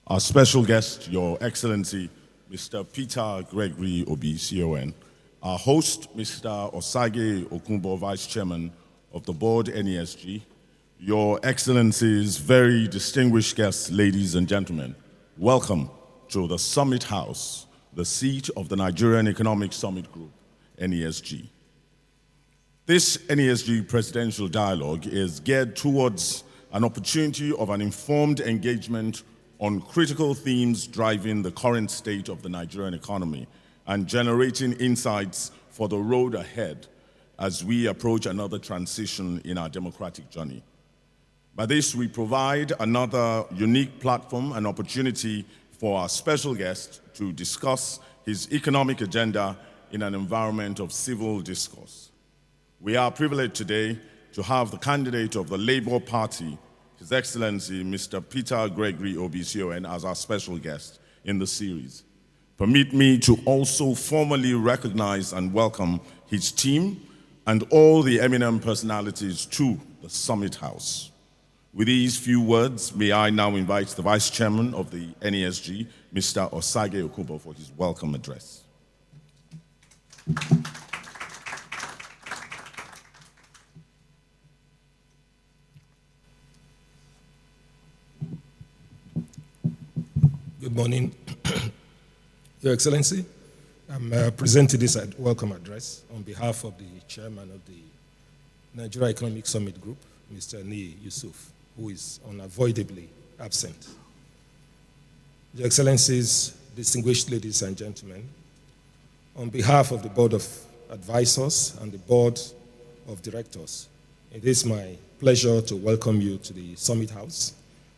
Our special guest, Your Excellency, Mr. Peter Gregory Obi, CON. Our host, Mr. Osage Okunbo, Vice Chairman of the Board, NESG. Your Excellencies, very distinguished guests, ladies and gentlemen, welcome to the Summit House, the seat of the Nigerian Economic Summit Group, NESG. This NESG presidential dialogue is geared towards an opportunity of an informed engagement on critical themes driving the current state of the Nigerian economy and generating insights for the road ahead as we approach another transition in our democratic journey. By this, we provide another unique platform and opportunity for our special guest to discuss his economic agenda in an environment of civil discourse. We are privileged today to have the candidate of the Labour Party, His Excellency Mr. Peter Gregory Obi, CON, as our special guest in the series. Permit me to also formally recognize and welcome his team and all the eminent personalities to the Summit House. With these few words, may I now invite the Vice Chairman of the NESG, Mr. Osage Okunbo, for his welcome address. Good morning, Your Excellency. I'm presenting this welcome address on behalf of the chairman of the Nigerian Economic Summit Group, Mr. Ni Yusuf, who is unavoidably absent. Your Excellencies, distinguished ladies and gentlemen, on behalf of the Board of Advisors and the Board of Directors, it is my pleasure to welcome you to the Summit House,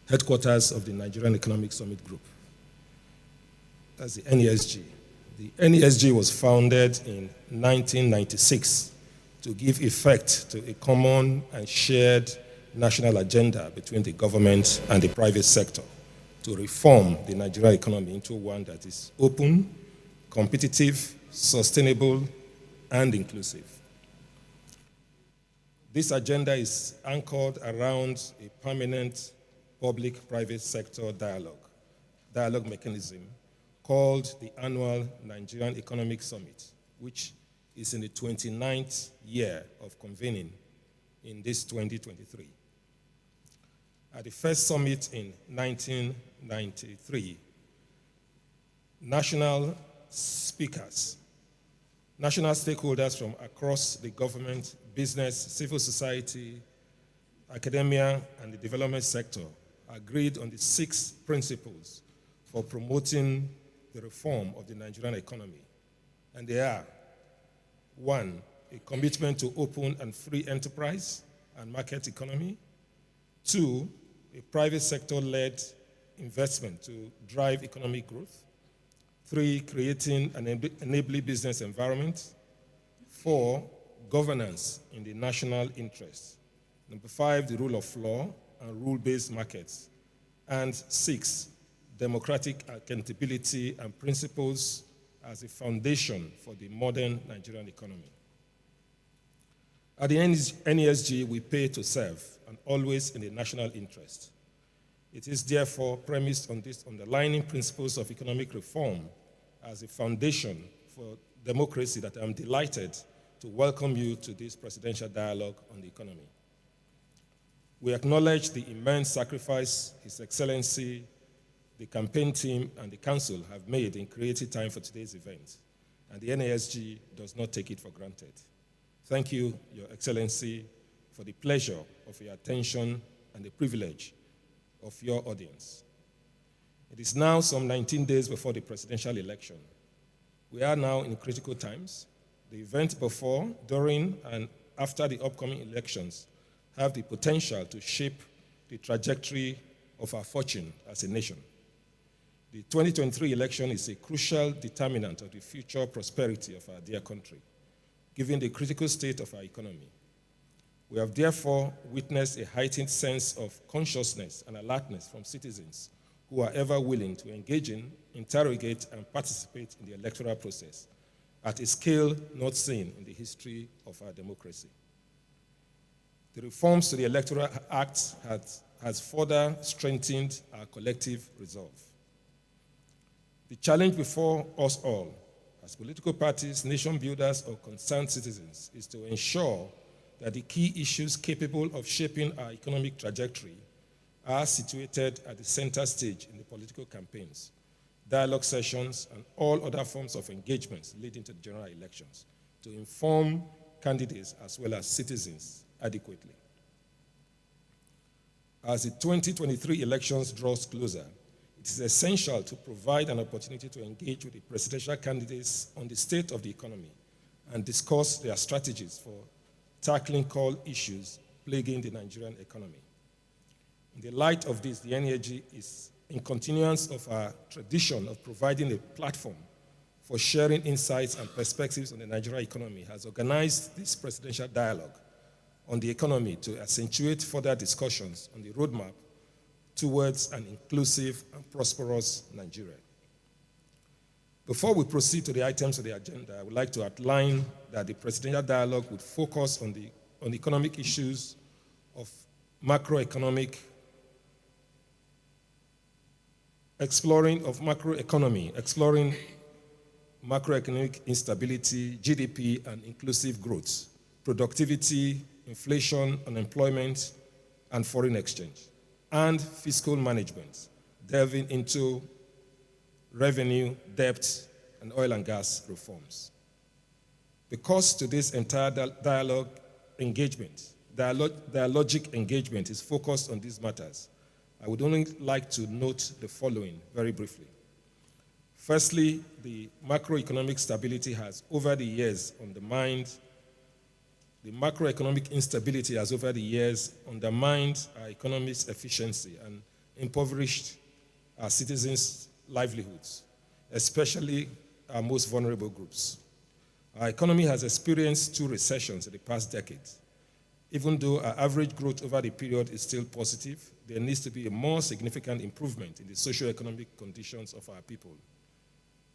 headquarters of the Nigerian Economic Summit Group. That's the NESG. The NESG was founded in 1996 to give effect to a common and shared national agenda between the government and the private sector to reform the Nigerian economy into one that is open, competitive, sustainable, and inclusive. This agenda is anchored around a permanent public-private sector dialogue mechanism called the annual Nigerian Economic Summit, which is in the 29th year of convening in this 2023. At the first summit in 1993, national stakeholders from across the government, business, civil society, academia, and the development sector agreed on the 6 principles for promoting the reform of the Nigerian economy. And they are: 1, a commitment to open and free enterprise and market economy. 2, a private sector-led investment to drive economic growth. 3, creating an enabling business environment. 4, governance in the national interest. 5, the rule of law and rule-based markets. And 6, democratic accountability and principles as a foundation for the modern Nigerian economy. At the NESG, we pay to serve and always in the national interest. It is therefore premised on these underlying principles of economic reform as a foundation for democracy that I'm delighted to welcome you to this presidential dialogue on the economy. We acknowledge the immense sacrifice His Excellency, the campaign team, and the council have made in creating time for today's event, and the NESG does not take it for granted. Thank you, Your Excellency, for the pleasure of your attention and the privilege of your audience. It is now some 19 days before the presidential election. We are now in critical times. The event before, during, and after the upcoming elections have the potential to shape the trajectory of our fortune as a nation. The 2023 election is a crucial determinant of the future prosperity of our dear country, given the critical state of our economy. We have therefore witnessed a heightened sense of consciousness and alertness from citizens who are ever willing to engage in, interrogate, and participate in the electoral process at a scale not seen in the history of our democracy. The reforms to the Electoral Act has further strengthened our collective resolve. The challenge before us all, as political parties, nation builders, or concerned citizens, is to ensure that the key issues capable of shaping our economic trajectory are situated at the center stage in the political campaigns, dialogue sessions, and all other forms of engagements leading to the general elections to inform candidates as well as citizens adequately. As the 2023 elections draws closer, it is essential to provide an opportunity to engage with the presidential candidates on the state of the economy and discuss their strategies for tackling core issues plaguing the Nigerian economy. In the light of this, the NESG is in continuance of our tradition of providing a platform for sharing insights and perspectives on the Nigerian economy, has organized this presidential dialogue on the economy to accentuate further discussions on the roadmap towards an inclusive and prosperous Nigeria. Before we proceed to the items of the agenda, I would like to outline that the presidential dialogue would focus on economic issues of macroeconomic, exploring macroeconomic instability, GDP and inclusive growth, productivity, inflation, unemployment, and foreign exchange, and fiscal management, delving into revenue, debt, and oil and gas reforms. Because today's entire dialogic engagement is focused on these matters, I would only like to note the following very briefly. Firstly, the macroeconomic stability has over the years undermined, the macroeconomic instability has over the years undermined our economy's efficiency and impoverished our citizens' livelihoods, especially our most vulnerable groups. Our economy has experienced 2 recessions in the past decade. Even though our average growth over the period is still positive, there needs to be a more significant improvement in the socio-economic conditions of our people.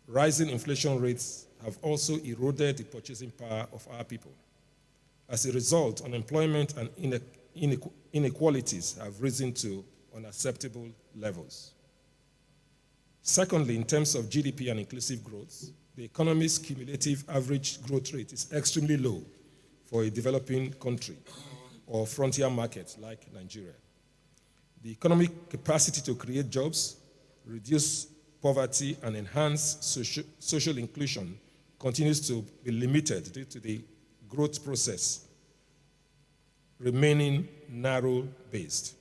Rising inflation rates have also eroded the purchasing power of our people. As a result, unemployment and inequalities have risen to unacceptable levels. Secondly, in terms of GDP and inclusive growth, the economy's cumulative average growth rate is extremely low for a developing country or frontier market like Nigeria. The economic capacity to create jobs, reduce poverty, and enhance social inclusion continues to be limited due to the growth process remaining narrow-based.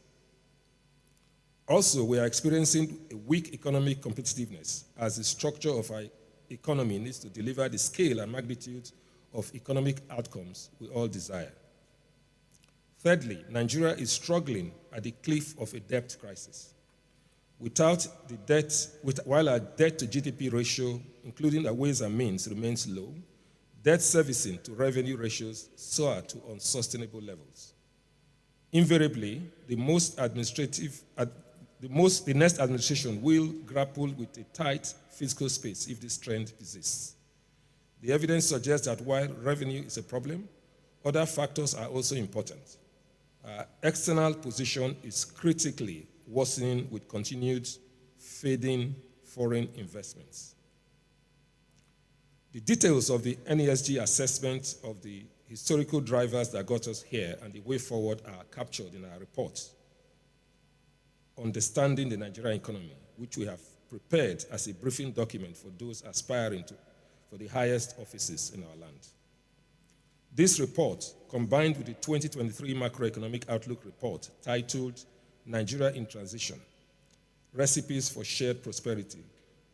Also, we are experiencing a weak economic competitiveness as the structure of our economy needs to deliver the scale and magnitude of economic outcomes we all desire. Thirdly, Nigeria is struggling at the cliff of a debt crisis. While our debt to GDP ratio, including our ways and means, remains low, debt servicing to revenue ratios soar to unsustainable levels. Invariably, the next administration will grapple with a tight fiscal space if this trend persists. The evidence suggests that while revenue is a problem, other factors are also important. Our external position is critically worsening with continued fading foreign investments. The details of the NESG assessment of the historical drivers that got us here and the way forward are captured in our report, Understanding the Nigerian Economy, which we have prepared as a briefing document for those aspiring for the highest offices in our land. This report, combined with the 2023 Macroeconomic Outlook Report titled Nigeria in Transition, Recipes for Shared Prosperity,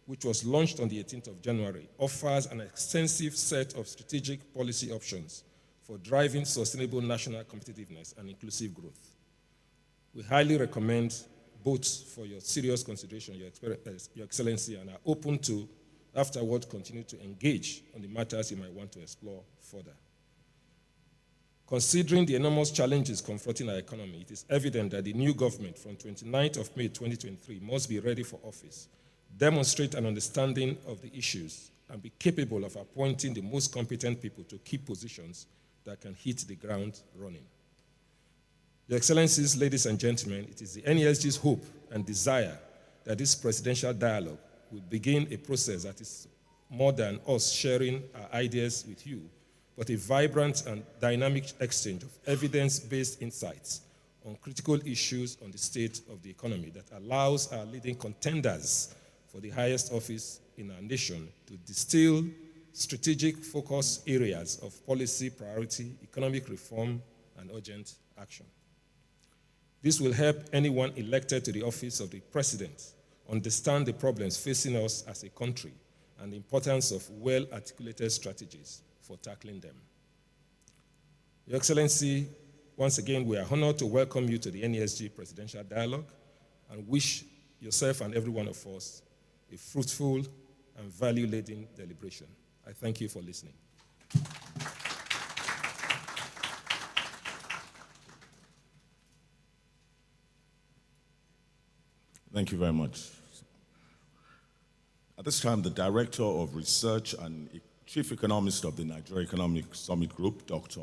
which was launched on the 18th of January, offers an extensive set of strategic policy options for driving sustainable national competitiveness and inclusive growth. We highly recommend both for your serious consideration, Your Excellency, and are open to, afterwards, continue to engage on the matters you might want to explore further. Considering the enormous challenges confronting our economy, it is evident that the new government from 29th of May 2023 must be ready for office, demonstrate an understanding of the issues, and be capable of appointing the most competent people to key positions that can hit the ground running. Your Excellencies, ladies and gentlemen, it is the NESG's hope and desire that this presidential dialogue will begin a process that is more than us sharing our ideas with you, but a vibrant and dynamic exchange of evidence-based insights on critical issues on the state of the economy that allows our leading contenders for the highest office in our nation to distill strategic focus areas of policy priority, economic reform, and urgent action. This will help anyone elected to the office of the president understand the problems facing us as a country and the importance of well-articulated strategies for tackling them. Your Excellency, once again, we are honored to welcome you to the NESG Presidential Dialogue and wish yourself and every one of us a fruitful and value-laden deliberation. I thank you for listening. Thank you very much. At this time, the Director of Research and Chief Economist of the Nigerian Economic Summit Group, Dr.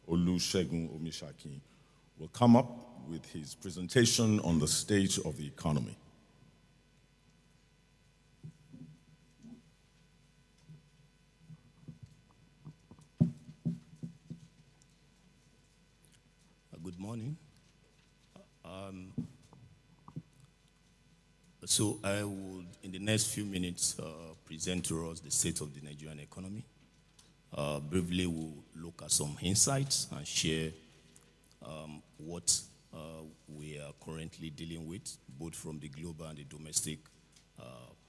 Olusegun Omishaki, will come up with his presentation on the state of the economy. Good morning. So I will, in the next few minutes, present to us the state of the Nigerian economy. Briefly, we'll look at some insights and share what we are currently dealing with, both from the global and the domestic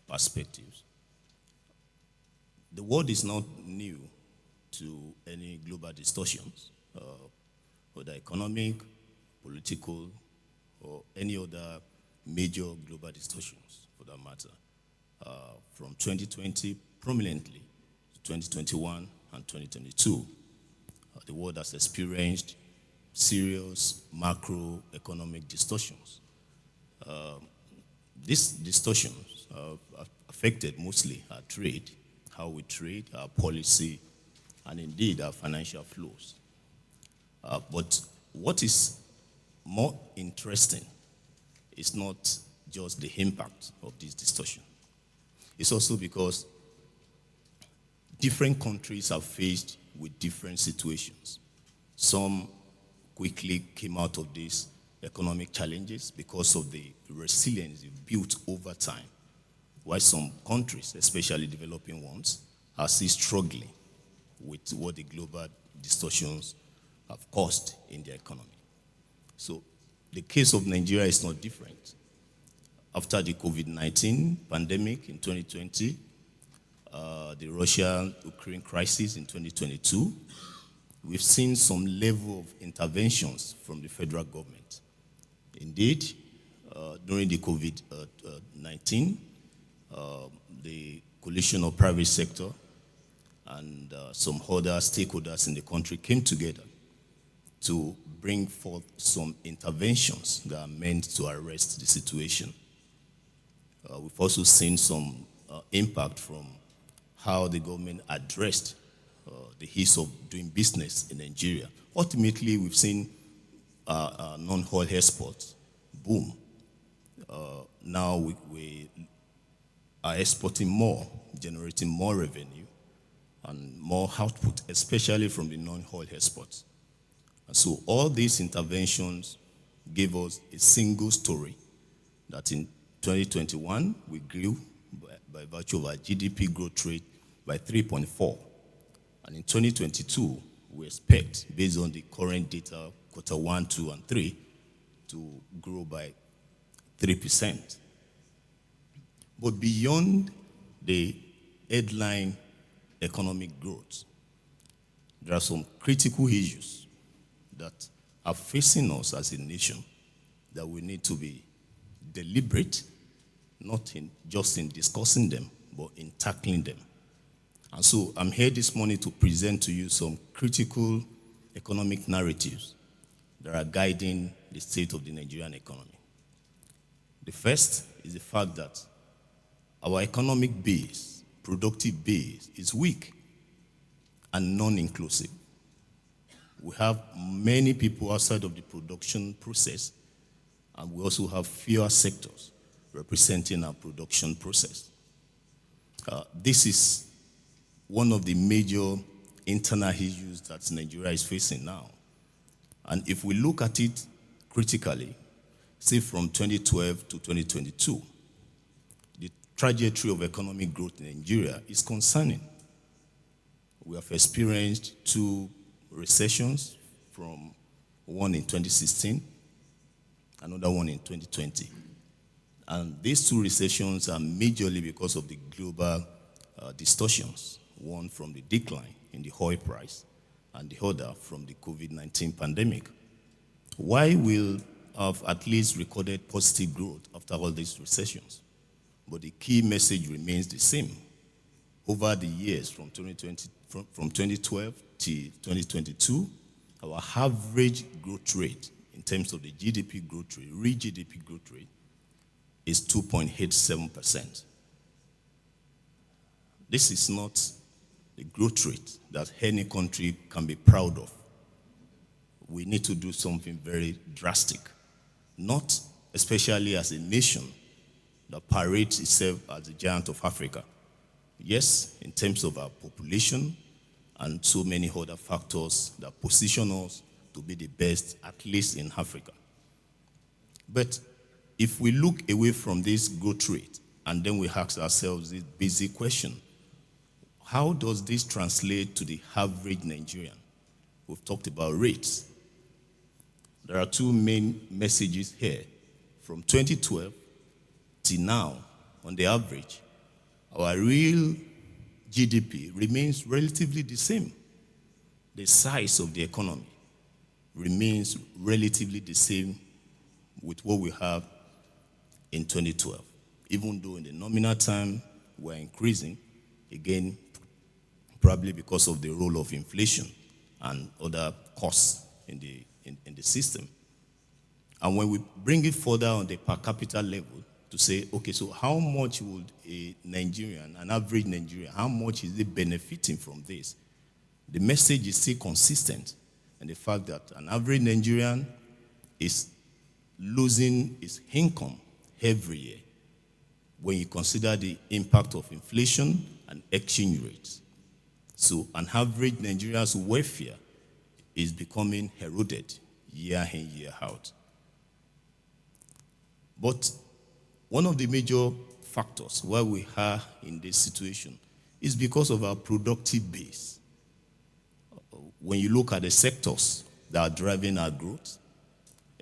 perspectives. The world is not new to any global distortions, whether economic, political, or any other major global distortions, for that matter, from 2020 prominently to 2021 and 2022. The world has experienced serious macroeconomic distortions. These distortions have affected mostly our trade, how we trade, our policy, and indeed our financial flows. But what is more interesting is not just the impact of this distortion. It's also because different countries are faced with different situations. Some quickly came out of these economic challenges because of the resilience they've built over time, while some countries, especially developing ones, are still struggling with what the global distortions have caused in their economy. So the case of Nigeria is not different. After the COVID-19 pandemic in 2020, the Russia-Ukraine crisis in 2022, we've seen some level of interventions from the federal government. Indeed, during the COVID-19, the coalition of private sector and some other stakeholders in the country came together to bring forth some interventions that are meant to arrest the situation. We've also seen some impact from how the government addressed the ease of doing business in Nigeria. Ultimately, we've seen non-oil exports boom. Now we are exporting more, generating more revenue and more output, especially from the non-oil exports. And so all these interventions gave us a single story that in 2021, we grew by virtue of our GDP growth rate by 3.4. And in 2022, we expect, based on the current data, quarter 1, 2, and 3, to grow by 3%. But beyond the headline economic growth, there are some critical issues that are facing us as a nation that we need to be deliberate, not just in discussing them, but in tackling them. And so I'm here this morning to present to you some critical economic narratives that are guiding the state of the Nigerian economy. The first is the fact that our economic base, productive base, is weak and non-inclusive. We have many people outside of the production process, and we also have fewer sectors representing our production process. This is one of the major internal issues that Nigeria is facing now. And if we look at it critically, say from 2012 to 2022, the trajectory of economic growth in Nigeria is concerning. We have experienced 2 recessions, from one in 2016, another one in 2020. And these 2 recessions are majorly because of the global distortions, one from the decline in the oil price and the other from the COVID-19 pandemic. Why will have at least recorded positive growth after all these recessions? But the key message remains the same. Over the years from 2012 to 2022, our average growth rate in terms of the GDP growth rate, real GDP growth rate, is 2.87%. This is not the growth rate that any country can be proud of. We need to do something very drastic, not especially as a nation that parades itself as the giant of Africa. Yes, in terms of our population and so many other factors that position us to be the best, at least in Africa. But if we look away from this growth rate and then we ask ourselves this basic question, how does this translate to the average Nigerian? We've talked about rates. There are 2 main messages here. From 2012 till now, on the average, our real GDP remains relatively the same. The size of the economy remains relatively the same with what we have in 2012. Even though in the nominal term we're increasing, again, probably because of the role of inflation and other costs in the system. And when we bring it further on the per capita level to say, okay, so how much would a Nigerian, an average Nigerian, how much is it benefiting from this? The message is still consistent, and the fact that an average Nigerian is losing his income every year when you consider the impact of inflation and exchange rates. So an average Nigerian's welfare is becoming eroded year in, year out. But one of the major factors why we are in this situation is because of our productive base. When you look at the sectors that are driving our growth,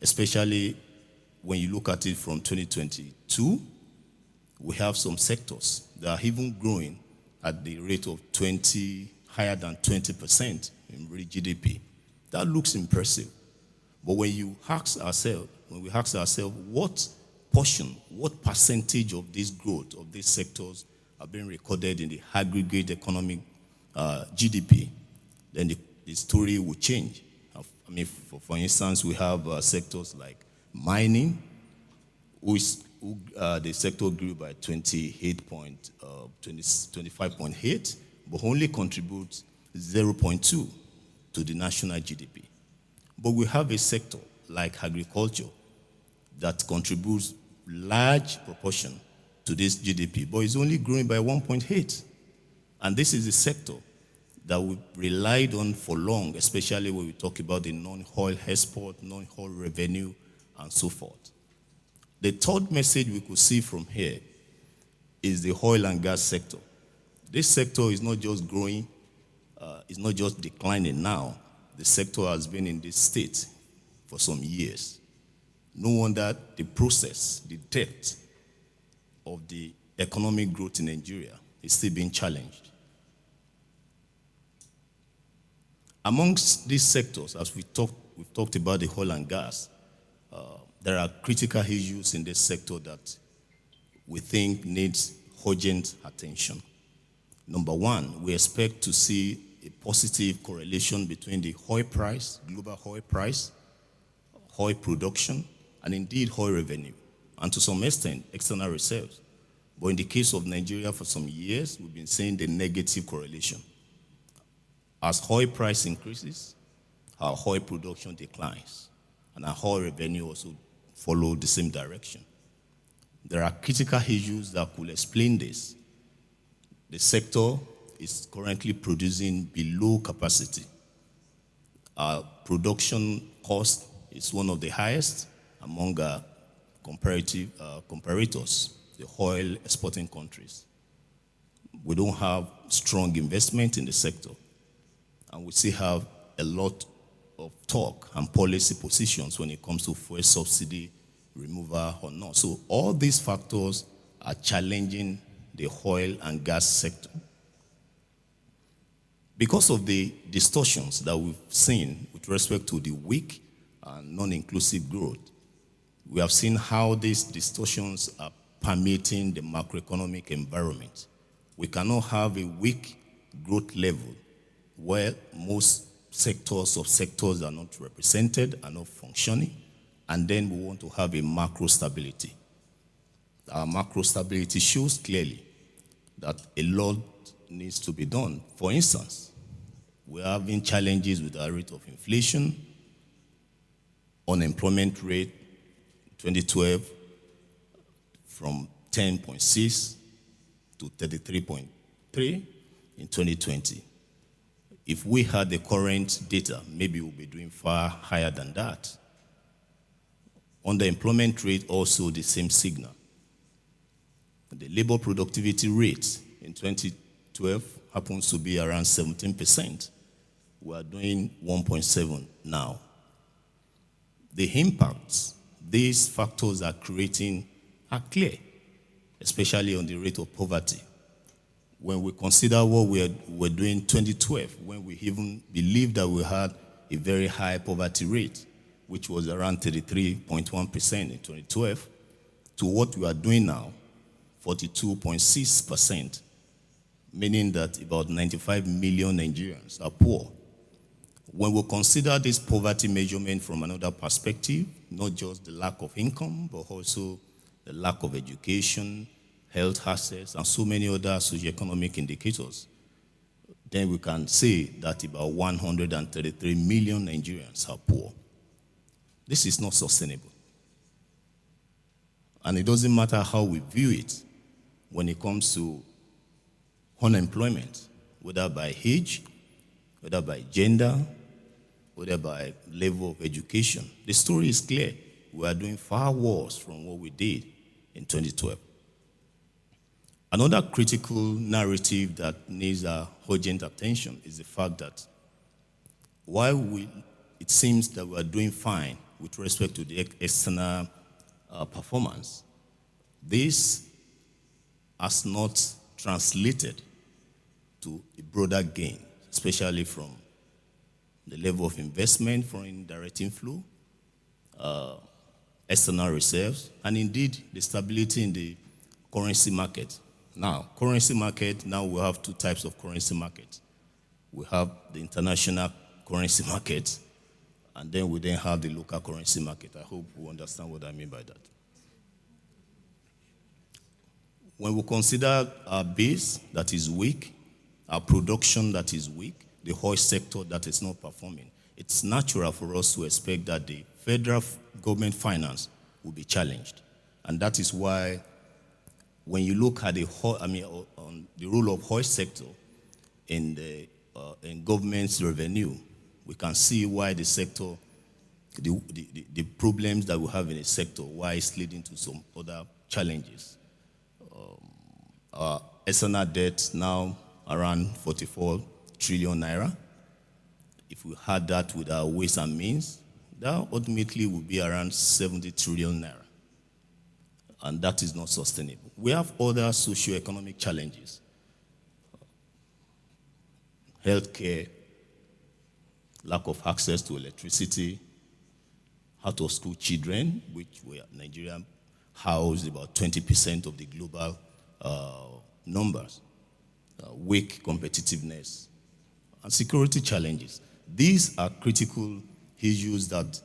especially when you look at it from 2022, we have some sectors that are even growing at the rate of higher than 20% in real GDP. That looks impressive. But when we ask ourselves, what portion, what percentage of this growth of these sectors are being recorded in the aggregate economic GDP, then the story will change. I mean, for instance, we have sectors like mining, the sector grew by 25.8, but only contributes 0.2 to the national GDP. But we have a sector like agriculture that contributes large proportion to this GDP, but it's only growing by 1.8. And this is a sector that we relied on for long, especially when we talk about the non-oil export, non-oil revenue, and so forth. The third message we could see from here is the oil and gas sector. This sector is not just growing, it's not just declining now. The sector has been in this state for some years. No wonder the process, the depth of the economic growth in Nigeria is still being challenged. Amongst these sectors, as we've talked about the oil and gas, there are critical issues in this sector that we think needs urgent attention. Number one, we expect to see a positive correlation between the oil price, global oil price, oil production, and indeed oil revenue, and to some extent, external reserves. But in the case of Nigeria, for some years, we've been seeing the negative correlation. As oil price increases, our oil production declines, and our oil revenue also follow the same direction. There are critical issues that could explain this. The sector is currently producing below capacity. Our production cost is one of the highest among our comparators, the oil exporting countries. We don't have strong investment in the sector, and we still have a lot of talk and policy positions when it comes to fuel subsidy removal or not. So all these factors are challenging the oil and gas sector. Because of the distortions that we've seen with respect to the weak and non-inclusive growth, we have seen how these distortions are permeating the macroeconomic environment. We cannot have a weak growth level where most sectors are not represented, are not functioning, and then we want to have a macro stability. Our macro stability shows clearly that a lot needs to be done. For instance, we're having challenges with our rate of inflation, unemployment rate 2012 from 10.6 to 33.3 in 2020. If we had the current data, maybe we'll be doing far higher than that. Underemployment rate, also the same signal. The labor productivity rate in 2012 happens to be around 17%. We are doing 1.7 now. The impacts these factors are creating are clear, especially on the rate of poverty. When we consider what we were doing in 2012, when we even believed that we had a very high poverty rate, which was around 33.1% in 2012, to what we are doing now, 42.6%, meaning that about 95 million Nigerians are poor. When we consider this poverty measurement from another perspective, not just the lack of income, but also the lack of education, health access, and so many other socioeconomic indicators, then we can say that about 133 million Nigerians are poor. This is not sustainable. And it doesn't matter how we view it when it comes to unemployment, whether by age, whether by gender, whether by level of education. The story is clear. We are doing far worse from what we did in 2012. Another critical narrative that needs our urgent attention is the fact that while it seems that we are doing fine with respect to the external performance, this has not translated to a broader gain, especially from the level of investment, foreign direct inflow, external reserves, and indeed the stability in the currency market. Now, currency market, now we have two types of currency market. We have the international currency market, and then we then have the local currency market. I hope you understand what I mean by that. When we consider our base that is weak, our production that is weak, the oil sector that is not performing, it's natural for us to expect that the federal government finance will be challenged. And that is why when you look at on the role of oil sector in government's revenue, we can see why the sector, the problems that we have in the sector, why it's leading to some other challenges. Our external debt now around 44 trillion naira. If we had that with our ways and means, that ultimately would be around 70 trillion naira. And that is not sustainable. We have other socio-economic challenges. Healthcare, lack of access to electricity, out-of-school children, which Nigeria house about 20% of the global numbers, weak competitiveness, and security challenges. These are critical issues that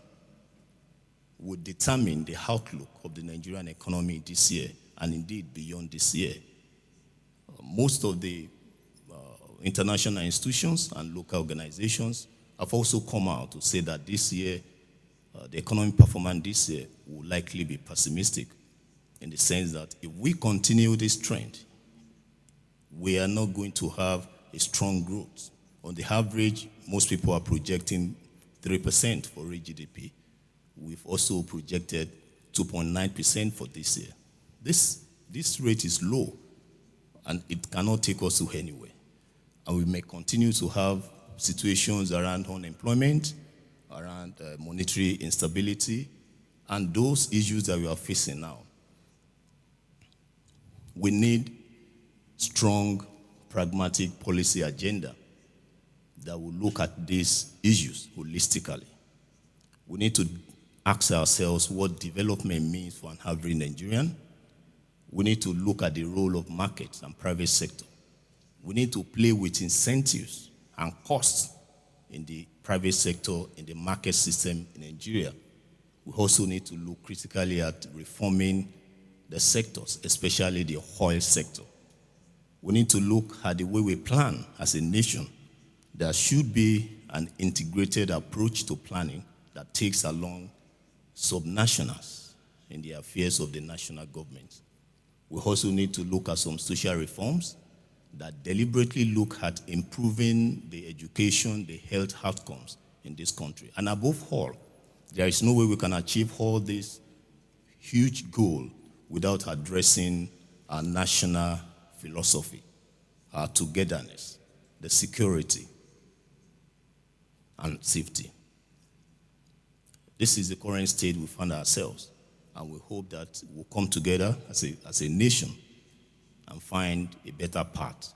would determine the outlook of the Nigerian economy this year, and indeed beyond this year. Most of the international institutions and local organizations have also come out to say that this year, the economic performance this year will likely be pessimistic, in the sense that if we continue this trend, we are not going to have a strong growth. On the average, most people are projecting 3% for real GDP. We've also projected 2.9% for this year. This rate is low, and it cannot take us to anywhere. And we may continue to have situations around unemployment, around monetary instability, and those issues that we are facing now. We need strong, pragmatic policy agenda that will look at these issues holistically. We need to ask ourselves what development means for an average Nigerian. We need to look at the role of markets and private sector. We need to play with incentives and costs in the private sector, in the market system in Nigeria. We also need to look critically at reforming the sectors, especially the oil sector. We need to look at the way we plan as a nation. There should be an integrated approach to planning that takes along subnationals in the affairs of the national government. We also need to look at some social reforms that deliberately look at improving the education, the health outcomes in this country. And above all, there is no way we can achieve all this huge goal without addressing our national philosophy, our togetherness, the security, and safety. This is the current state we find ourselves, and we hope that we'll come together as a nation and find a better path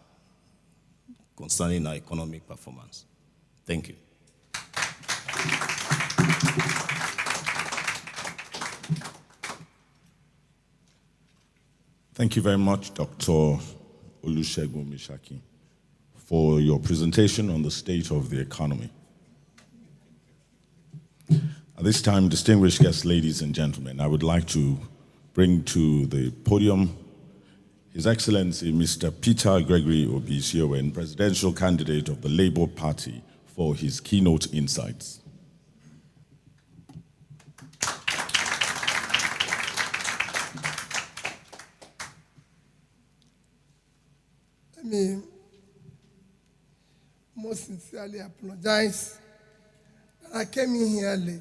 concerning our economic performance. Thank you. Thank you very much, Dr. Olusegun Mishaki, for your presentation on the state of the economy. At this time, distinguished guests, ladies and gentlemen, I would like to bring to the podium His Excellency Mr. Peter Gregory Obi-CON, presidential candidate of the Labour Party, for his keynote insights. Let me most sincerely apologize that I came in here late.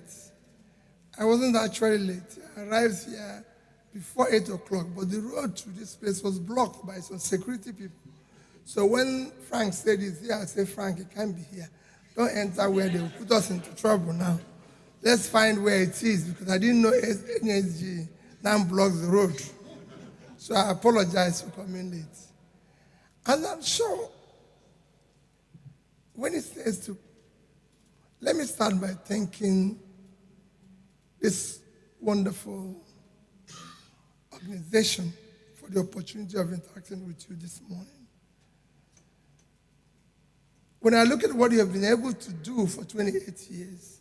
I wasn't actually late. I arrived here before 8 o'clock, but the road to this place was blocked by some security people. So when Frank said he's here, I said, Frank, he can't be here. Don't enter where they will put us into trouble now. Let's find where it is, because I didn't know NESG now blocks the road. So I apologize for coming late. And I'm sure when it says to, let me start by thanking this wonderful organization for the opportunity of interacting with you this morning. When I look at what you have been able to do for 28 years,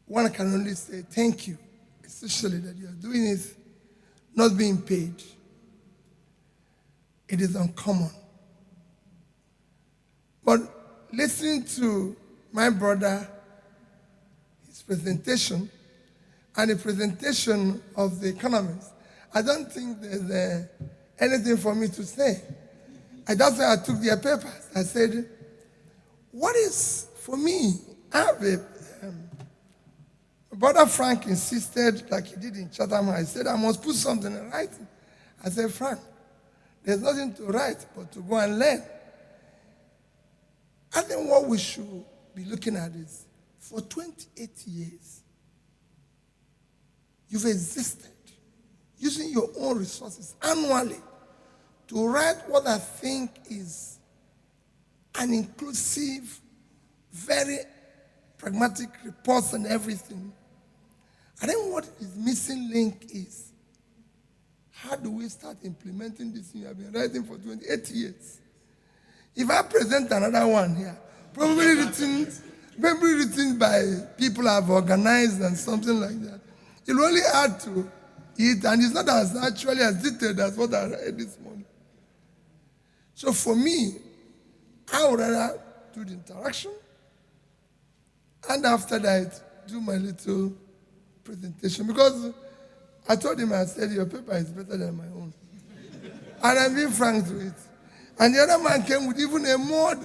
one can only say thank you, especially that you are doing it not being paid. It is uncommon. But listening to my brother, his presentation, and the presentation of the economists, I don't think there's anything for me to say. That's why I took their papers. I said, what is, for me, I have Brother Frank insisted, like he did in Chatham, I said, I must put something in writing. I said, Frank, there's nothing to write but to go and learn. I think what we should be looking at is, for 28 years, you've existed using your own resources annually to write what I think is an inclusive, very pragmatic reports and everything. I think what is missing link is, how do we start implementing this thing you have been writing for 28 years? If I present another one here, probably written by people I've organized and something like that, it will only add to it, and it's not as actually as detailed as what I read this morning. So for me, I would rather do the interaction, and after that, do my little presentation. Because I told him, I said, your paper is better than my own. And I'm being frank to it. And the other man came with even a more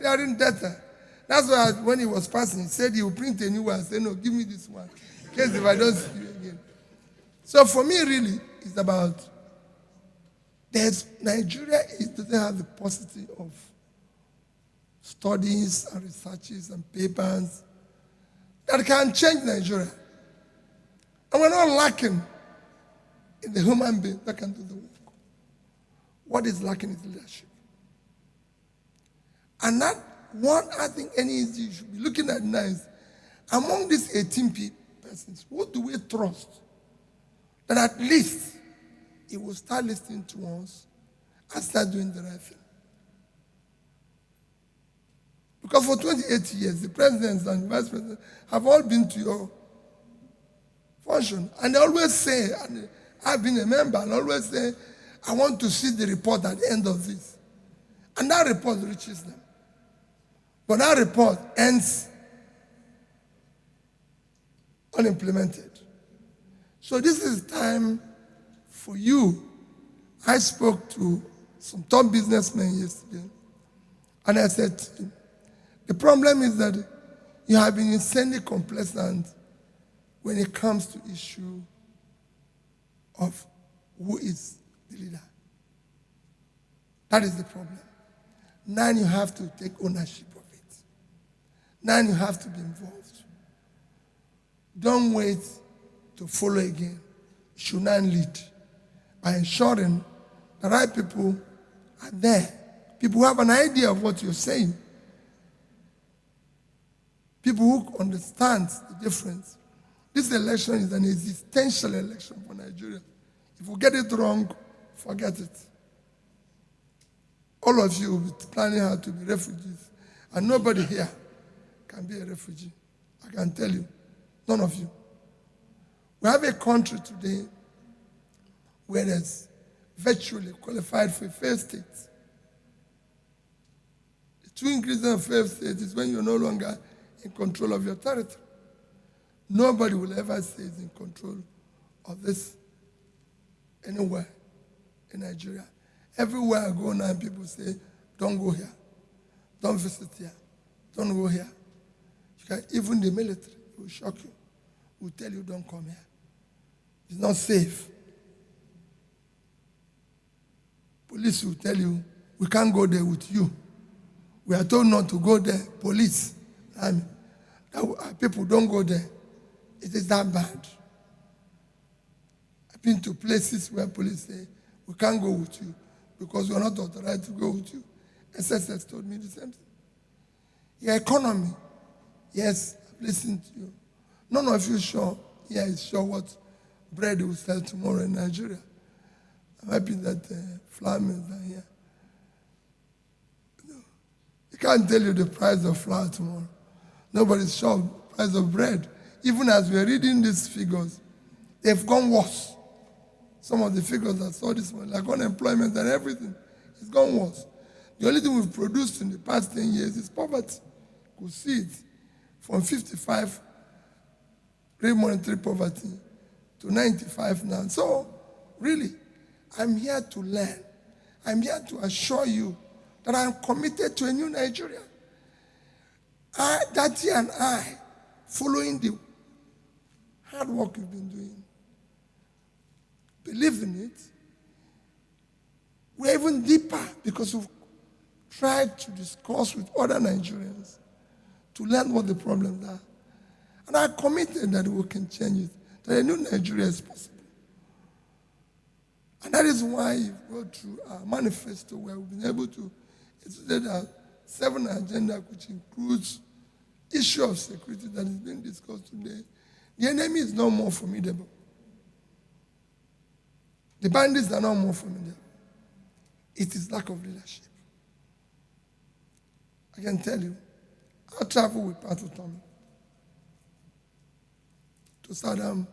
daring debtor. That's why when he was passing, he said he will print a new one. I said, no, give me this one, in case if I don't see you again. So for me, really, it's about Nigeria doesn't have the paucity of studies and researches and papers that can change Nigeria. And we're not lacking in the human being that can do the work. What is lacking is leadership. And that what I think NESG should be looking at now is, among these 18 persons, what do we trust that at least it will start listening to us and start doing the right thing? Because for 28 years, the presidents and vice presidents have all been to your function. And they always say, and I've been a member, and always say, I want to see the report at the end of this. And that report reaches them. But that report ends unimplemented. So this is time for you. I spoke to some top businessmen yesterday, and I said, the problem is that you have been insanely complacent when it comes to issue of who is the leader. That is the problem. Now you have to take ownership of it. Now you have to be involved. Don't wait to follow again. You should now lead by ensuring the right people are there. People who have an idea of what you're saying. People who understand the difference. This election is an existential election for Nigeria. If we get it wrong, forget it. All of you will be planning how to be refugees, and nobody here can be a refugee. I can tell you, none of you. We have a country today where there's virtually qualified for a failed state. The two ingredients of failed state is when you're no longer in control of your territory. Nobody will ever say is in control of this anywhere in Nigeria. Everywhere I go now, people say, don't go here. Don't visit here. Don't go here. Even the military will shock you. Will tell you, don't come here. It's not safe. Police will tell you, we can't go there with you. We are told not to go there. Police. People don't go there. It is that bad. I've been to places where police say, we can't go with you because we're not authorized to go with you. SSS told me the same thing. Your economy, yes, I've listened to you. None of you is sure what bread will sell tomorrow in Nigeria. I'm happy that flour mills are here. You can't tell you the price of flour tomorrow. Nobody's sure of the price of bread. Even as we're reading these figures, they've gone worse. Some of the figures I saw this morning, like unemployment and everything, it's gone worse. The only thing we've produced in the past 10 years is poverty. You could see it from 55, real monetary poverty, to 95 now. So, really, I'm here to learn. I'm here to assure you that I'm committed to a new Nigeria. Daddy and I, following the hard work we've been doing, believe in it. We're even deeper because we've tried to discuss with other Nigerians to learn what the problems are. And I'm committed that we can change it, that a new Nigeria is possible. And that is why you go through our manifesto where we've been able to institute our 7 agenda, which includes issue of security that is being discussed today. The enemy is no more formidable. The bandits are no more formidable. It is lack of leadership. I can tell you, I travel with Pastor Tommy to Southern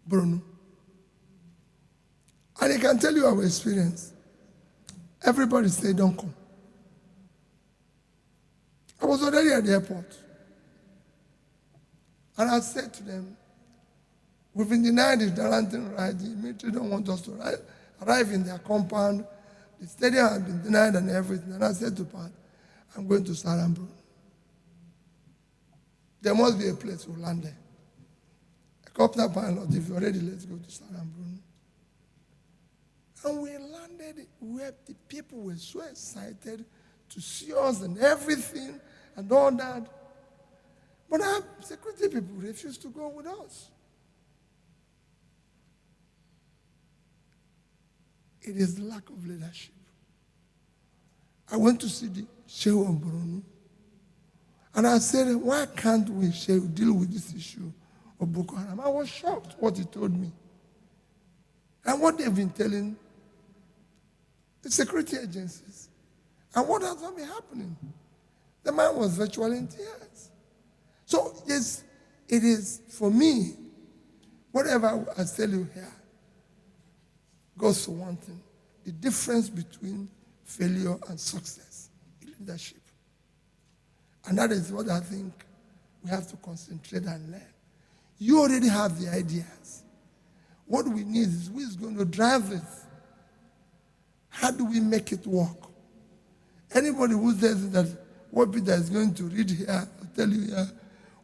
Bruno. And he can tell you our experience. Everybody say, don't come. I was already at the airport. And I said to them, we've been denied the Darlington ride. The military don't want us to arrive in their compound. The stadium had been denied and everything. And I said to Pat, I'm going to Sarambro. There must be a place to land there. A copter pilot, if you're ready, let's go to Sarambro. And we landed where the people were so excited to see us and everything and all that. But our security people refused to go with us. It is lack of leadership. I went to see the Sheikh of Borno. And I said, why can't we deal with this issue of Boko Haram? I was shocked what he told me. And what they've been telling the security agencies. And what has not been happening? The man was virtually in tears. So, yes, it is, for me, whatever I tell you here goes to one thing. The difference between failure and success in leadership. And that is what I think we have to concentrate and learn. You already have the ideas. What we need is who is going to drive it. How do we make it work? Anybody who says that what Peter is going to read here, I'll tell you here,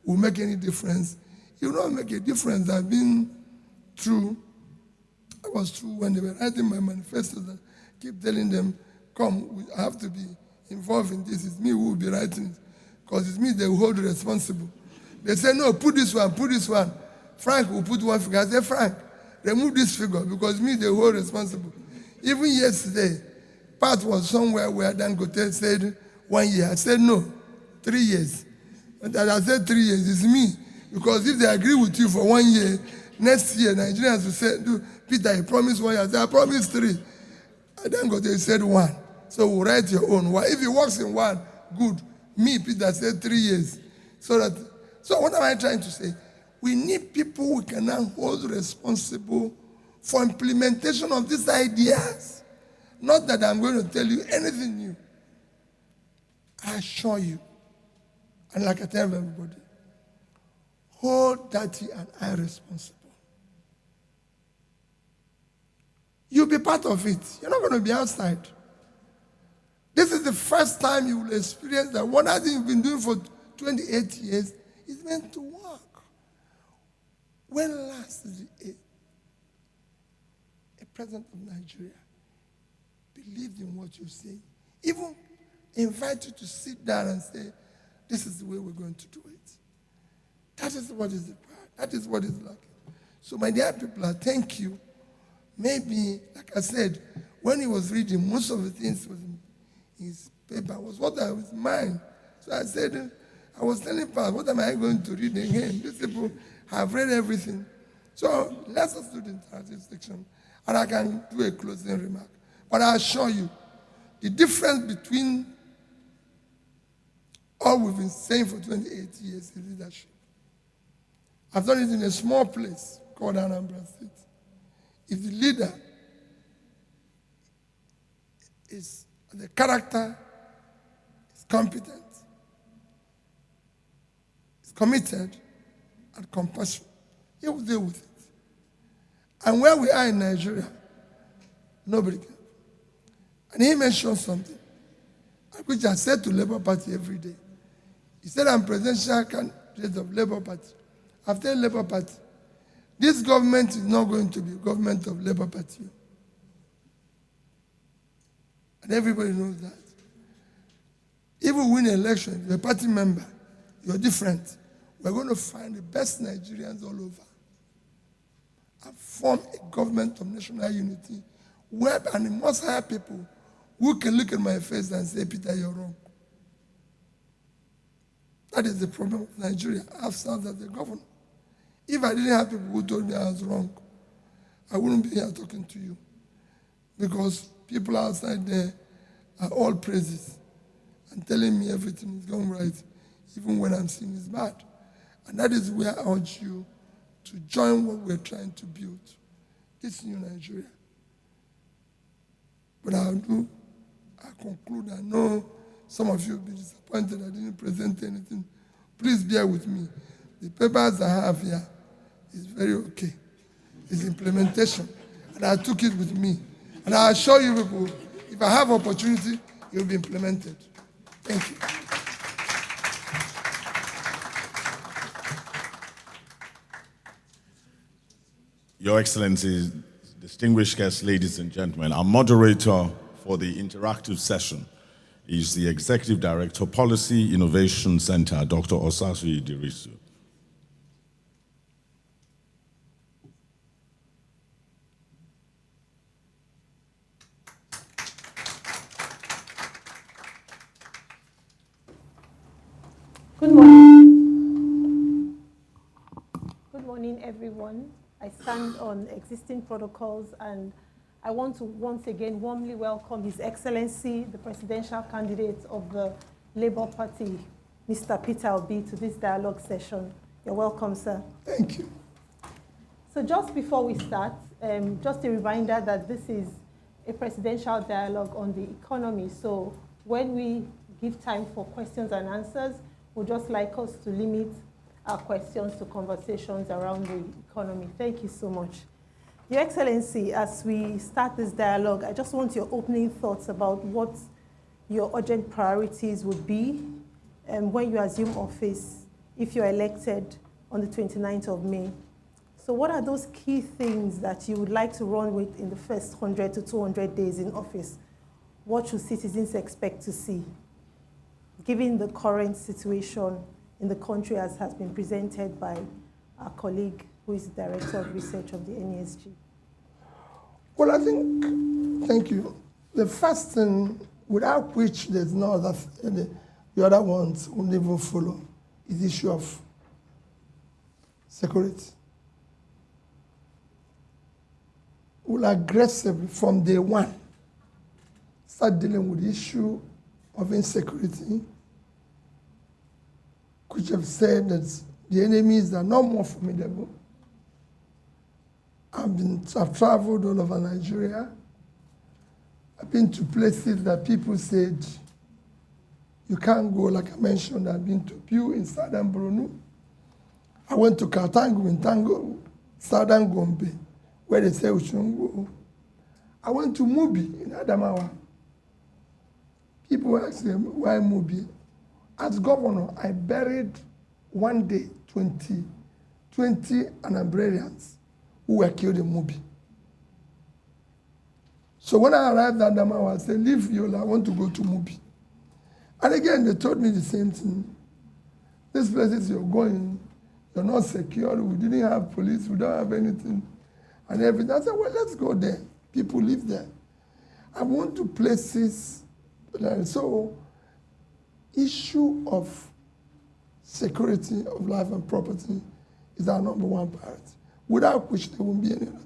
will make any difference, it will not make a difference. I've been through, I was through when they were writing my manifestos. I keep telling them, come, I have to be involved in this. It's me who will be writing it. Because it's me they will hold responsible. They say, no, put this one, put this one. Frank will put one figure. I say, Frank, remove this figure because me they will hold responsible. Even yesterday, Pat was somewhere where Dangote said 1 year. I said, no, 3 years. And I said 3 years. It's me. Because if they agree with you for 1 year, next year, Nigerians will say, Peter, you promised 1 year. I said, I promised 3. And Dangote said 1. So we'll write your own. If it works in 1, good. Me, Peter, said 3 years. So what am I trying to say? We need people who can now hold responsible for implementation of these ideas. Not that I'm going to tell you anything new. I assure you, and like I tell everybody, hold Daddy and I responsible. You'll be part of it. You're not going to be outside. This is the first time you will experience that what I think you've been doing for 28 years is meant to work. When last did a president of Nigeria believed in what you say, even invite you to sit down and say, this is the way we're going to do it. That is what is required. That is what is lacking. So my dear people, I thank you. Maybe, like I said, when he was reading, most of the things was in his paper was what I was mine. So I said, I was telling Pat, what am I going to read again? These people have read everything. So let's just do the interactive section, and I can do a closing remark. But I assure you, the difference between all we've been saying for 28 years is leadership. I've done it in a small place called Anambra State. If the leader is the character, is competent, is committed, and compassion, he will deal with it. And where we are in Nigeria, nobody can. And he mentioned something, which I said to Labour Party every day. He said, I'm presidential candidate of Labour Party. I've told Labour Party, this government is not going to be a government of Labour Party. And everybody knows that. If we win an election, you're a party member, you're different. We're going to find the best Nigerians all over and form a government of national unity where, and we must hire people who can look at my face and say, Peter, you're wrong. That is the problem of Nigeria. I've served as the governor. If I didn't have people who told me I was wrong, I wouldn't be here talking to you. Because people outside there are all praises and telling me everything is going right, even when I'm seeing it's bad. And that is where I urge you to join what we're trying to build, this new Nigeria. But I conclude, I know some of you will be disappointed I didn't present anything. Please bear with me. The papers I have here is very okay. It's implementation. And I took it with me. And I assure you people, if If I have opportunity, it will be implemented. Thank you. Your Excellency, distinguished guests, ladies and gentlemen, our moderator for the interactive session is the Executive Director, Policy Innovation Center, Dr. Osage Idirisu. Good morning. Good morning, everyone. I stand on existing protocols, and I want to once again warmly welcome His Excellency, the presidential candidate of the Labour Party, Mr. Peter Obi, to this dialogue session. You're welcome, sir. Thank you. So just before we start, just a reminder that this is a presidential dialogue on the economy. So when we give time for questions and answers, we'd just like us to limit our questions to conversations around the economy. Thank you so much. Your Excellency, as we start this dialogue, I just want your opening thoughts about what your urgent priorities would be when you assume office, if you're elected on the 29th of May. So what are those key things that you would like to run with in the first 100 to 200 days in office? What should citizens expect to see, given the current situation in the country as has been presented by our colleague who is the Director of Research of the NESG? Well, I think, thank you. The first thing, without which there's no other, the other ones will never follow, is the issue of security. We'll aggressively, from day one, start dealing with the issue of insecurity, which have said that the enemies are no more formidable. I've traveled all over Nigeria. I've been to places that people said you can't go, like I mentioned. I've been to Pew in southern Borno. I went to Katangu in southern Gombe, where they say we shouldn't go. I went to Mubi in Adamawa. People ask them, why Mubi? As governor, I buried one day 20 Anambarians who were killed in Mubi. So when I arrived at Adamawa, I said, leave Yola, I want to go to Mubi. And again, they told me the same thing. These places you're going, you're not secure, we didn't have police, we don't have anything, and everything. I said, well, let's go there. People live there. I went to places, so issue of security of life and property is our number one priority, without which there won't be any other thing.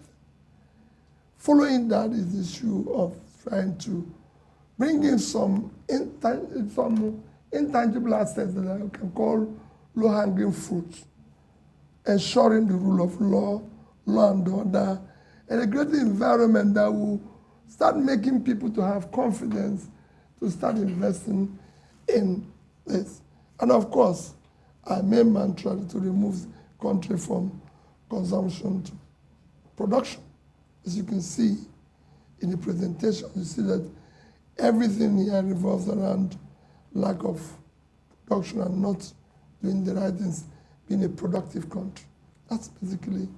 Following that is the issue of trying to bring in some intangible assets that I can call low-hanging fruits, ensuring the rule of law, law and order, and a great environment that will start making people to have confidence to start investing in this. And of course, our main mantra to remove country from consumption to production. As you can see in the presentation, you see that everything here revolves around lack of production and not doing the right things, being a productive country. That's basically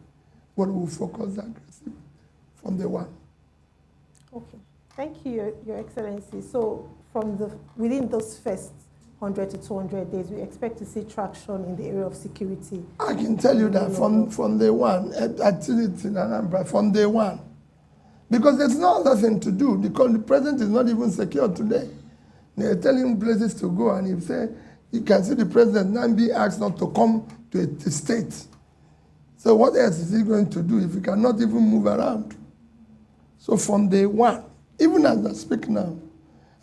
what we will focus aggressively from day one. Okay, thank you, Your Excellency. So within those first 100 to 200 days, we expect to see traction in the area of security. I can tell you that from day one, activity in Anambra, from day one. Because there's no other thing to do, because the president is not even secure today. They're telling him places to go, and he say, you can see the president now being asked not to come to a state. So what else is he going to do if he cannot even move around? So from day one, even as I speak now,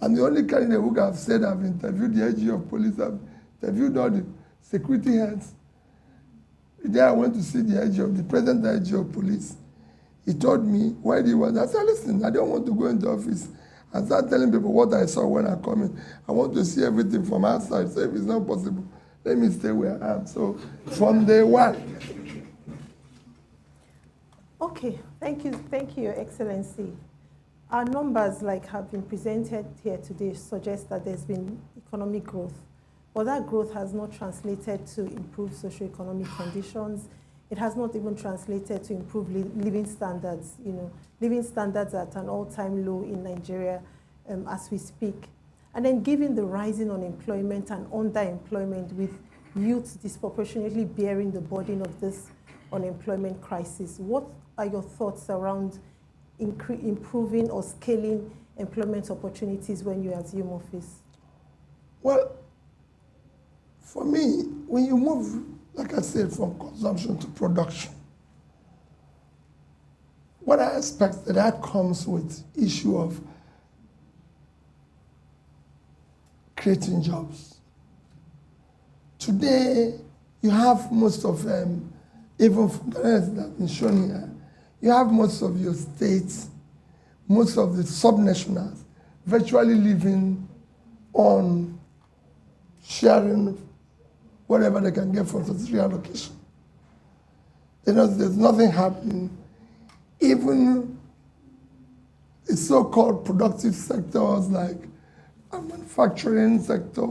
I'm the only candidate who have said I've interviewed the IG of police, I've interviewed all the security heads. The day I went to see the IG of the present IG of police, he told me why he was. I said, listen, I don't want to go into office and start telling people what I saw when I come in. I want to see everything from outside. So if it's not possible, let me stay where I am. So from day one. Okay, thank you, Your Excellency. Our numbers, like have been presented here today, suggest that there's been economic growth, but that growth has not translated to improved socioeconomic conditions. It has not even translated to improved living standards. Living standards at an all-time low in Nigeria as we speak. And then given the rising unemployment and underemployment, with youth disproportionately bearing the burden of this unemployment crisis, what are your thoughts around improving or scaling employment opportunities when you assume office? Well, for me, when you move, like I said, from consumption to production, what I expect that comes with issue of creating jobs. Today, you have most of even from the rest that have been shown here, you have most of your states, most of the subnationals virtually living on sharing whatever they can get from statutory allocation. There's nothing happening. Even the so-called productive sectors like our manufacturing sector,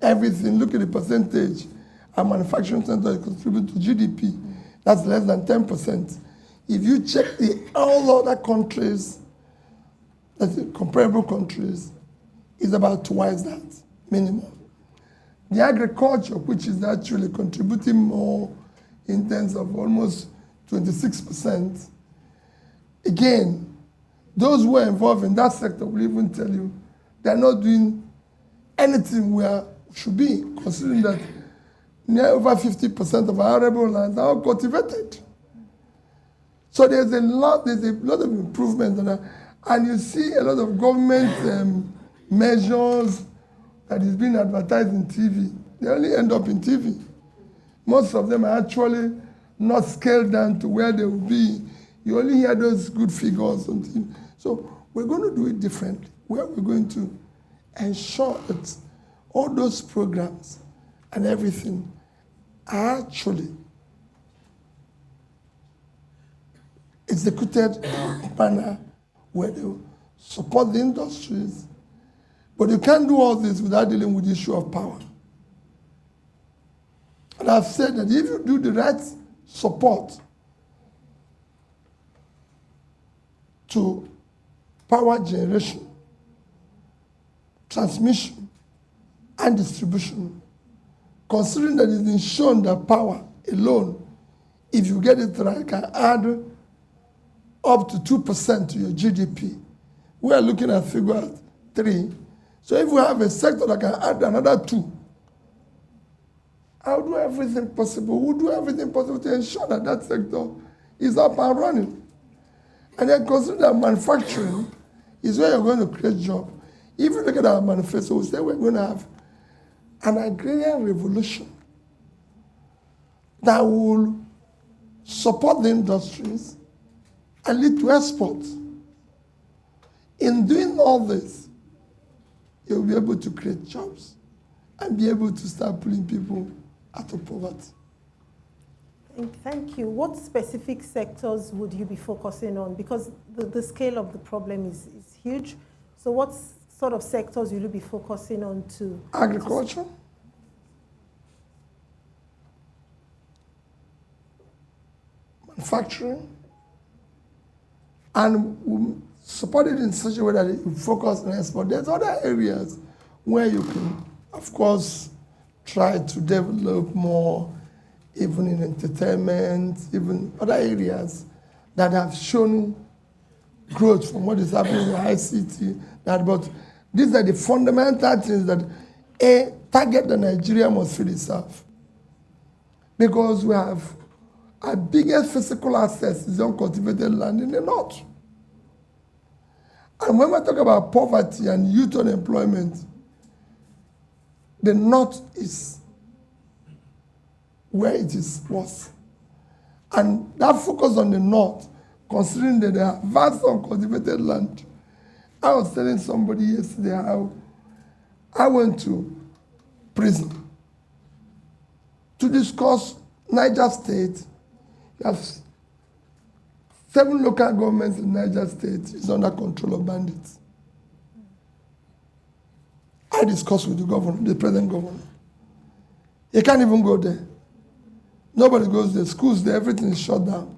everything, look at the percentage our manufacturing sector contribute to GDP. That's less than 10%. If you check all other countries, that's comparable countries, is about twice that minimum. The agriculture, which is actually contributing more in terms of almost 26%, again, those who are involved in that sector will even tell you they're not doing anything where it should be, considering that near over 50% of our arable lands are cultivated. So there's a lot of improvement, and you see a lot of government measures that is being advertised in TV. They only end up in TV. Most of them are actually not scaled down to where they will be. You only hear those good figures on TV. So we're going to do it differently. We're going to ensure that all those programs and everything are actually executed in a manner where they support the industries. But you can't do all this without dealing with the issue of power. And I've said that if you do the right support to power generation, transmission, and distribution, considering that it's been shown that power alone, if you get it right, can add up to 2% to your GDP. We are looking at figure 3. So if we have a sector that can add another 2, I'll do everything possible. We'll do everything possible to ensure that that sector is up and running. And then consider that manufacturing is where you're going to create jobs. If you look at our manifesto, we say we're going to have an agrarian revolution that will support the industries and lead to exports. In doing all this, you'll be able to create jobs and be able to start pulling people out of poverty. Thank you. What specific sectors would you be focusing on? Because the scale of the problem is huge. So what sort of sectors will you be focusing on to? Agriculture. Manufacturing. And we support it in such a way that you focus on export. There's other areas where you can, of course, try to develop more, even in entertainment, even other areas that have shown growth from what is happening in ICT. But these are the fundamental things that a target that Nigeria must feed itself. Because we have our biggest physical access is uncultivated land in the north. And when we talk about poverty and youth unemployment, the north is where it is worse. And that focus on the north, considering that there are vast uncultivated land. I was telling somebody yesterday how I went to prison to discuss Niger State. You have 7 local governments in Niger State is under control of bandits. I discussed with the governor, the present governor. He can't even go there. Nobody goes there. Schools there, everything is shut down.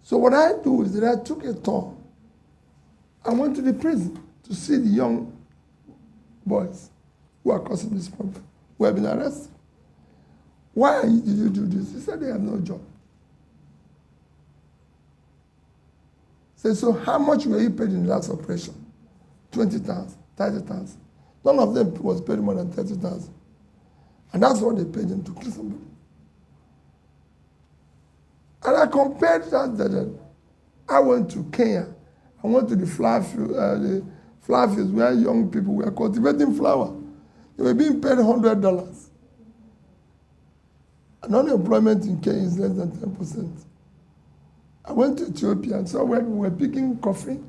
So what I do is that I took a tour. I went to the prison to see the young boys who are causing this problem, who have been arrested. Why did you do this? He said they have no job. Said, so how much were you paid in the last operation? 20,000, 30,000. None of them was paid more than 30,000. And that's what they paid him to kill somebody. And I compared that. I went to Kenya. I went to the flower fields where young people were cultivating flower. They were being paid $100. And unemployment in Kenya is less than 10%. I went to Ethiopia and saw where we were picking coffee.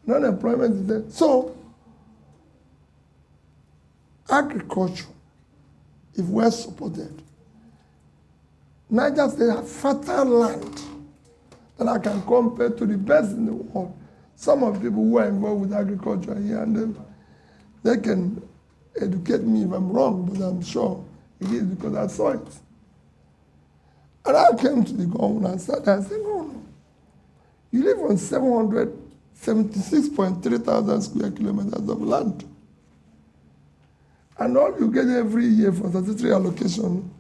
And unemployment is there. So, agriculture, if we're supported, Niger State have fertile land that I can compare to the best in the world. Some of the people who are involved with agriculture here, and they can educate me if I'm wrong, but I'm sure it is because I saw it. And I came to the governor and said, Governor, you live on 776.3 thousand square kilometers of land. And all you get every year for statutory allocation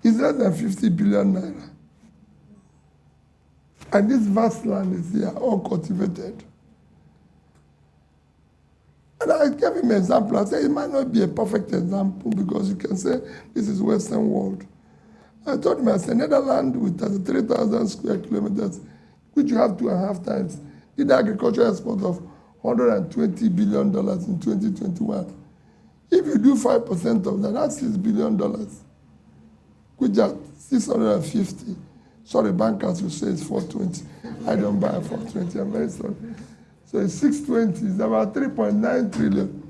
is less than 50 billion naira. And this vast land is here, all cultivated. And I gave him an example. I said, it might not be a perfect example because you can say this is Western world. I told him, I said, Netherlands with 33,000 square kilometers, which you have 2.5 times, did agricultural export of $120 billion in 2021. If you do 5% of that, that's $6 billion, which are 650. Sorry, bankers will say it's 420. I don't buy 420, I'm very sorry. So it's 620, it's about 3.9 trillion.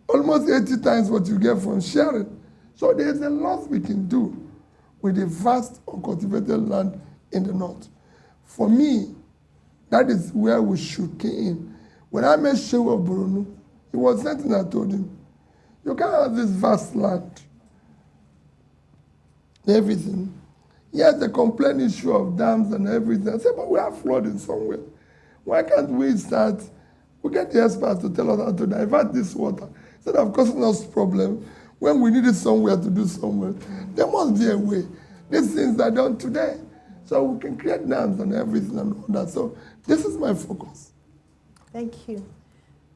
Almost 80 times what you get from sharing. So there's a lot we can do with the vast uncultivated land in the north. For me, that is where we should key in. When I met Shehu of Borno, it was something I told him. You can't have this vast land, everything. Yes, the complaint issue of dams and everything. I said, but we have flooding somewhere. Why can't we start? We get the experts to tell us how to divert this water instead of causing us problem when we need it somewhere to do somewhere. There must be a way. These things are done today. So we can create dams and everything and all that. So this is my focus. Thank you.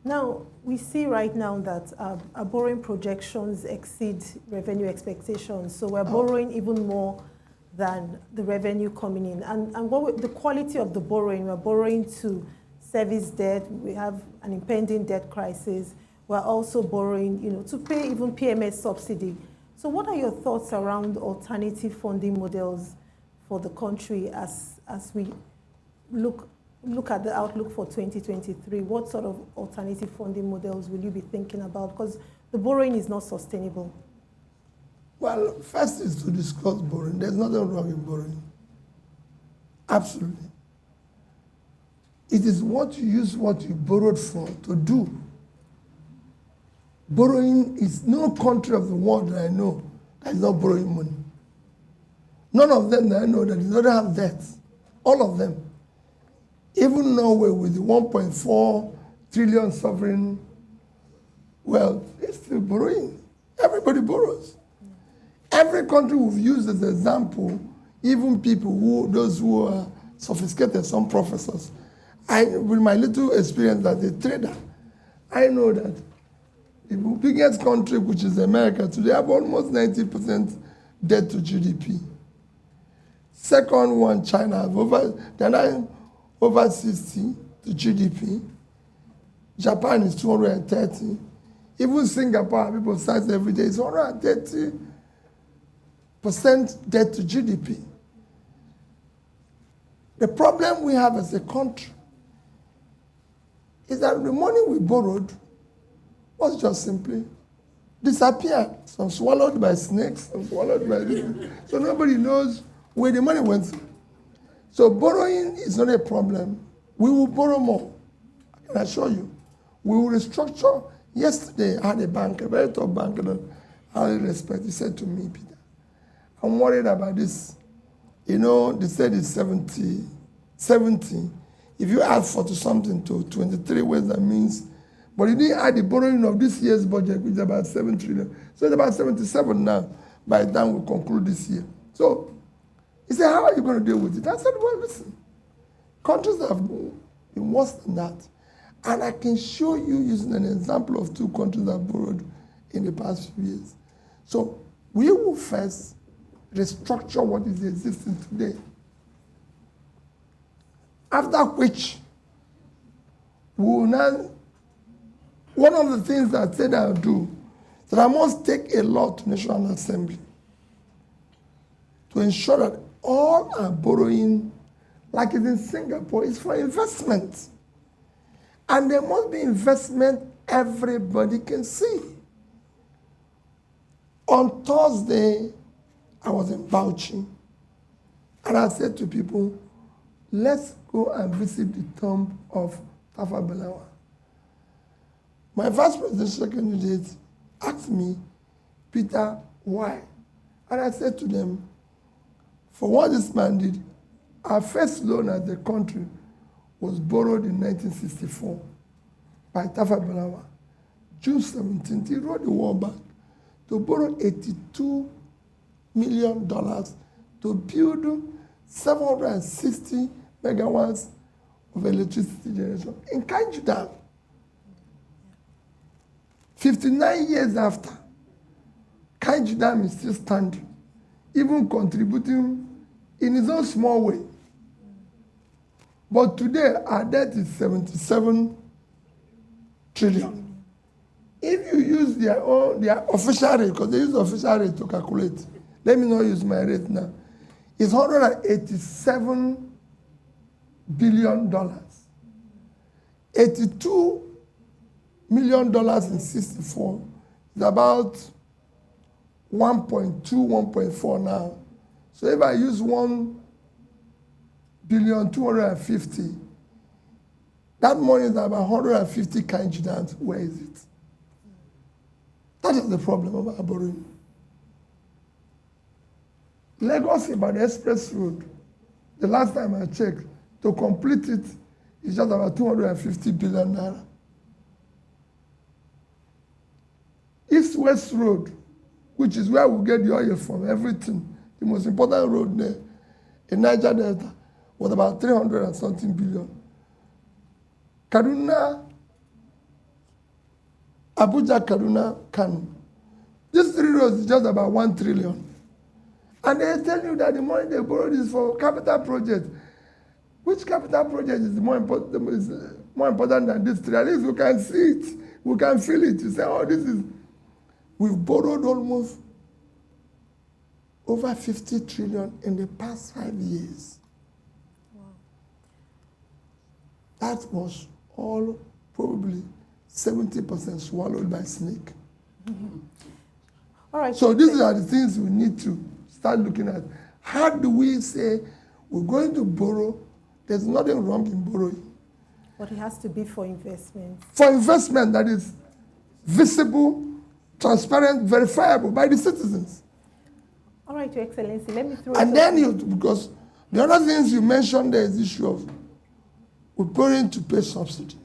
Now, we see right now that our borrowing projections exceed revenue expectations. So we're borrowing even more than the revenue coming in. And the quality of the borrowing, we're borrowing to service debt. We have an impending debt crisis. We're also borrowing, to pay even PMS subsidy. So what are your thoughts around alternative funding models for the country as we look at the outlook for 2023? What sort of alternative funding models will you be thinking about? Because the borrowing is not sustainable. Well, first is to discuss borrowing. There's nothing wrong in borrowing. Absolutely. It is what you use what you borrowed for to do. Borrowing is no country of the world that I know that is not borrowing money. None of them that I know that do not have debt. All of them. Even Norway with the 1.4 trillion sovereign wealth, it's still borrowing. Everybody borrows. Every country we've used as an example, even people those who are sophisticated, some professors. With my little experience as a trader, I know that the biggest country, which is America, today have almost 90% debt to GDP. Second one, China, over 60 to GDP. Japan is 230. Even Singapore, people cite every day, is 130% debt to GDP. The problem we have as a country is that the money we borrowed was just simply disappeared. Some swallowed by snakes, some swallowed by this. So nobody knows where the money went. So borrowing is not a problem. We will borrow more. I can assure you. We will restructure. Yesterday, I had a bank, a very top bank that I highly respect. He said to me, Peter, I'm worried about this. You know, they said it's 70. If you add 40 something to 23, what that means? But you didn't add the borrowing of this year's budget, which is about 7 trillion. So it's about 77 now by the time we conclude this year. So he said, how are you going to deal with it? I said, well, listen, countries have been worse than that. And I can show you using an example of 2 countries that have borrowed in the past few years. So we will first restructure what is existing today. After which, we will now, one of the things that I said I'll do, that I must take a law to National Assembly to ensure that all our borrowing, like it's in Singapore, is for investment. And there must be investment everybody can see. On Thursday, I was in Bauchi, and I said to people, let's go and visit the tomb of Tafawa Balewa. My vice presidential candidate asked me, Peter, why? And I said to them, for what this man did, our first loan as a country was borrowed in 1964 by Tafawa Balewa. June 17th, he wrote the World Bank to borrow $82 million to build 760 megawatts of electricity generation in Kaiju Dam. 59 years after, Kaiju Dam is still standing, even contributing in its own small way. But today, our debt is 77 trillion. If you use their official rate, because they use the official rate to calculate, let me not use my rate now, it's $187 billion. $82 million in 64 is about 1.2, 1.4 now. So if I use 1,250,000,000, that money is about 150 Kainji dams. Where is it? That is the problem of our borrowing. Lagos about the express road, the last time I checked, to complete it is just about 250 billion naira. East-West Road, which is where we get the oil from, everything, the most important road there in Niger Delta, was about 300 and something billion. Kaduna, Abuja, Kaduna, Kano. These 3 roads is just about 1 trillion. And they tell you that the money they borrowed is for capital projects. Which capital project is more important than this 3? At least we can see it. We can feel it. You say, oh, this is... We've borrowed almost over 50 trillion in the past 5 years. Wow. That was all probably 70% swallowed by snake. Mm-hmm. All right. So these are the things we need to start looking at. How do we say we're going to borrow? There's nothing wrong in borrowing. But it has to be for investment. For investment that is visible, transparent, verifiable by the citizens. All right, Your Excellency, let me throw it. And then because the other things you mentioned there is the issue of we're borrowing to pay subsidy.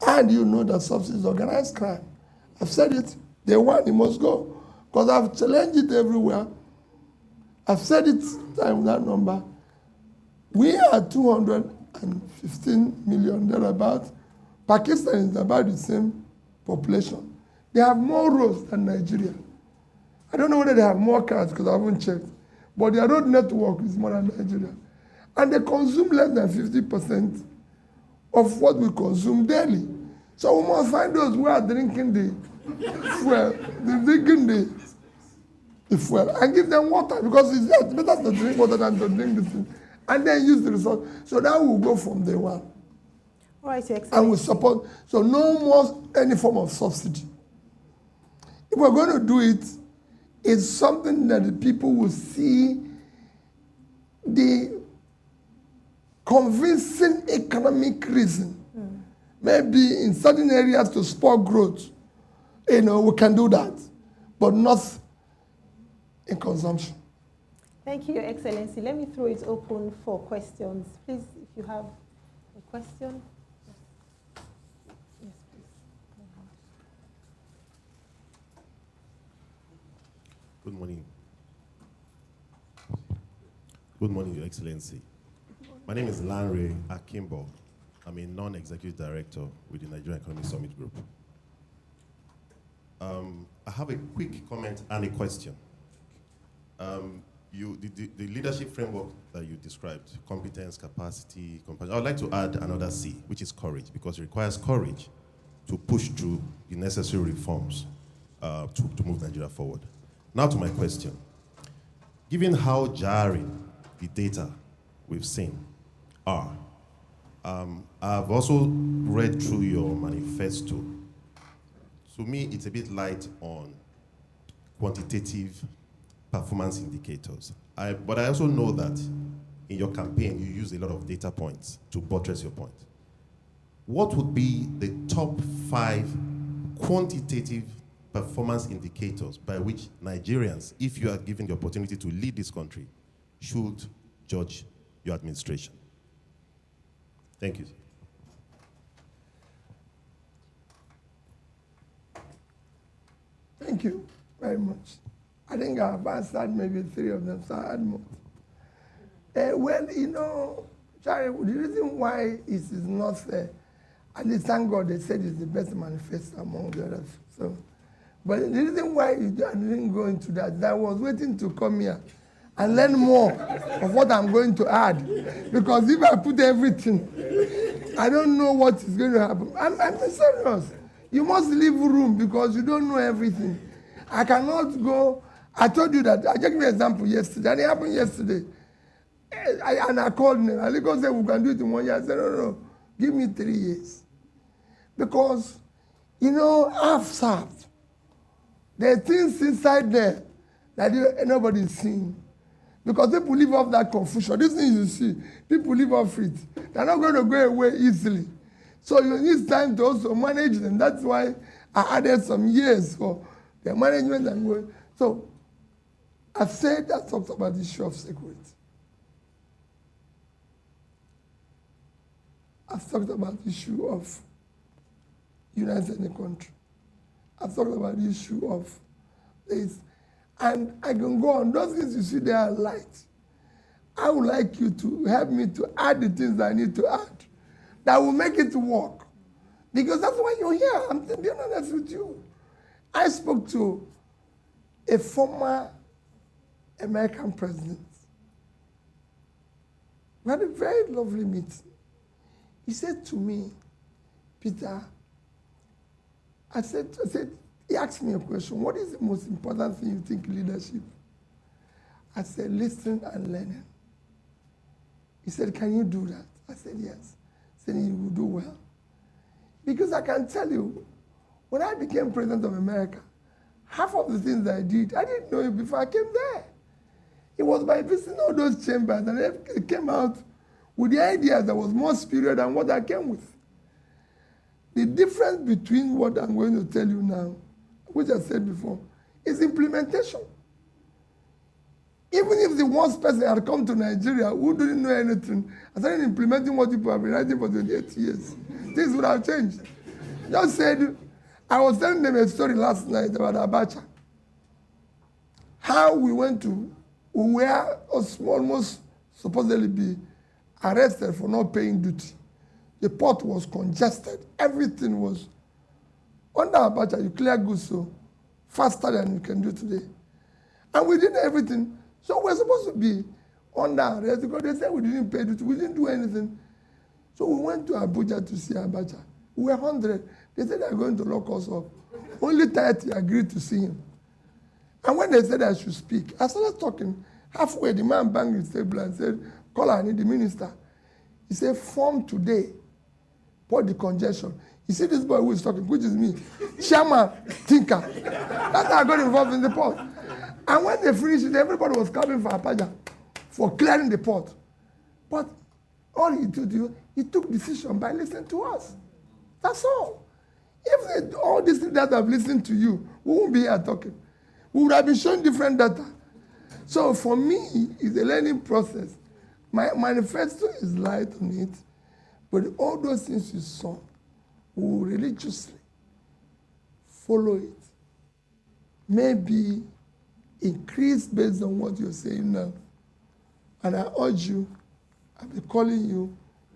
And you know that subsidy is organized crime. I've said it, day one, it must go. Because I've challenged it everywhere. I've said it time that number. We are 215 million thereabout. Pakistan is about the same population. They have more roads than Nigeria. I don't know whether they have more cars because I haven't checked. But their road network is more than Nigeria. And they consume less than 50% of what we consume daily. So we must find those who are drinking the fuel, the fuel, and give them water because it's better to drink water than to drink the thing. And then use the resource. So that will go from day one. All right, Your Excellency. And we support, so no more any form of subsidy. If we're going to do it, it's something that the people will see the convincing economic reason. Maybe in certain areas to spur growth, we can do that, but not in consumption. Thank you, Your Excellency. Let me throw it open for questions. Please, if you have a question. Yes, please. Good morning. Good morning, Your Excellency. My name is Lanre Akimbo. I'm a non-executive director with the Nigerian Economic Summit Group. I have a quick comment and a question. The leadership framework that you described, competence, capacity, compassion, I would like to add another C, which is courage, because it requires courage to push through the necessary reforms to move Nigeria forward. Now to my question. Given how jarring the data we've seen are, I've also read through your manifesto. To me, it's a bit light on quantitative performance indicators. But I also know that in your campaign, you use a lot of data points to buttress your point. What would be the top 5 quantitative performance indicators by which Nigerians, if you are given the opportunity to lead this country, should judge your administration? Thank you. Thank you very much. I think I've answered maybe 3 of them, so I add more. Charlie, the reason why it is not fair, at least thank God they said it's the best manifesto among the others. So, but the reason why I didn't go into that, I was waiting to come here and learn more of what I'm going to add. Because if I put everything, I don't know what is going to happen. I'm serious. You must leave room because you don't know everything. I cannot go. I told you that. I just give you an example yesterday. And it happened yesterday. And I called him. And he said, we can do it in 1 year. I said, no. Give me 3 years. Because, I've served. There are things inside there that nobody's seeing. Because people live off that confusion. These things you see, people live off it. They're not going to go away easily. So you need time to also manage them. That's why I added some years for their management and going. So I talked about the issue of security. I've talked about the issue of uniting the country. I've talked about the issue of this. And I can go on. Those things you see there are light. I would like you to help me to add the things I need to add that will make it work. Because that's why you're here. I'm being honest with you. I spoke to a former American president. We had a very lovely meeting. He said to me, Peter, he asked me a question. What is the most important thing you think in leadership? I said, listening and learning. He said, can you do that? I said, yes. He said, you will do well. Because I can tell you, when I became president of America, half of the things I did, I didn't know it before I came there. It was by visiting all those chambers, and I came out with the idea that was more superior than what I came with. The difference between what I'm going to tell you now, which I said before, is implementation. Even if the worst person had come to Nigeria who didn't know anything, and started implementing what people have been writing for 28 years, things would have changed. Just said, I was telling them a story last night about Abacha. How we were almost supposedly be arrested for not paying duty. The port was congested. Everything was. Under Abacha, you clear goods so faster than you can do today. And we did everything. So we're supposed to be under arrest because they said we didn't pay duty. We didn't do anything. So we went to Abuja to see Abacha. We were 100. They said they're going to lock us up. Only 30 agreed to see him. And when they said I should speak, I started talking. Halfway, the man banged his table and said, call I need the minister. He said, form today. Put the congestion. You see this boy who is talking, which is me. Chairman, thinker. That's how I got involved in the port. And when they finished it, everybody was coming for Apaja for clearing the port. But All he did, he took decision by listening to us. That's all. If all these things that have listened to you, we won't be here talking. We would have been showing different data. So for me, it's a learning process. My manifesto is light on it, but all those things you saw, we will religiously follow it. Maybe increase based on what you're saying now. And I urge you, I'll be calling you,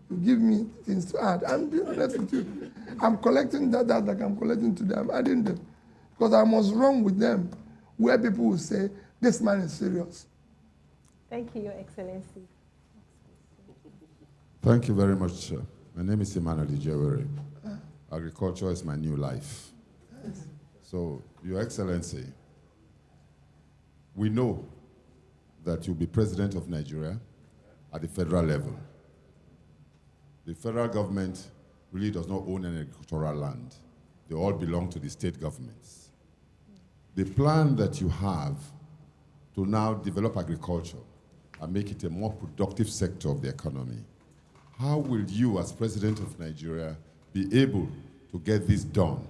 you give me things to add. I'm being honest with you. I'm collecting data like I'm collecting today. I'm adding them. Because I must run with them where people will say, this man is serious. Thank you, Your Excellency. Thank you very much. My name is Emmanuel Gregory. Agriculture is my new life. So, Your Excellency, we know that you'll be president of Nigeria at the federal level. The federal government really does not own any agricultural land. They all belong to the state governments. The plan that you have to now develop agriculture and make it a more productive sector of the economy, how will you, as president of Nigeria, be able to get this done?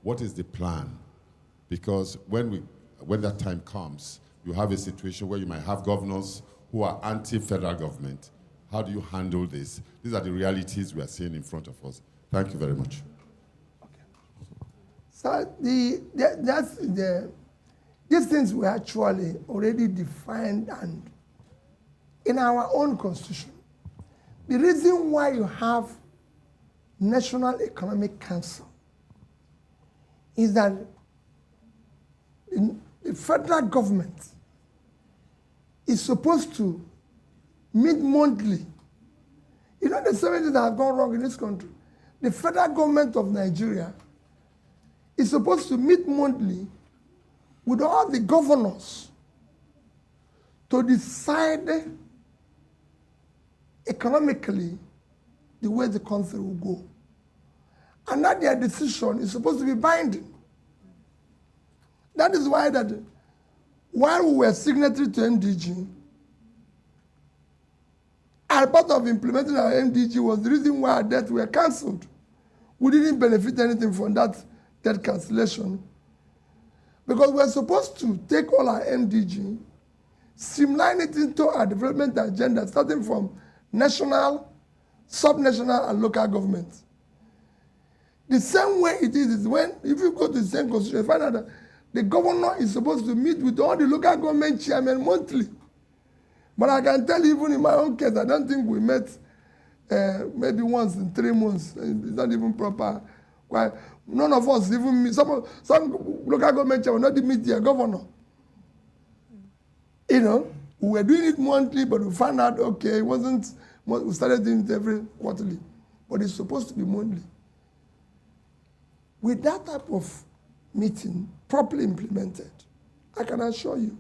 What is the plan? Because when that time comes, you have a situation where you might have governors who are anti-federal government. How do you handle this? These are the realities we are seeing in front of us. Thank you very much. Okay. So these things were actually already defined and in our own constitution. The reason why you have National Economic Council is that the federal government is supposed to meet monthly. You know the same thing that has gone wrong in this country. The federal government of Nigeria is supposed to meet monthly with all the governors to decide economically the way the country will go. And that their decision is supposed to be binding. That is why that while we were signatory to MDG, and part of implementing our MDG was the reason why our debts were cancelled. We didn't benefit anything from that debt cancellation because we're supposed to take all our MDG, streamline it into our development agenda, starting from national, sub-national, and local governments. The same way it is when, if you go to the same constitution, you find out that the governor is supposed to meet with all the local government chairmen monthly. But I can tell you, even in my own case, I don't think we met maybe once in 3 months. It's not even proper. Why? None of us even meet. Some local government chairmen not meet their governor. You know, we were doing it monthly, but we found out, okay, it wasn't, we started doing it every quarterly. But it's supposed to be monthly. With that type of meeting properly implemented, I can assure you,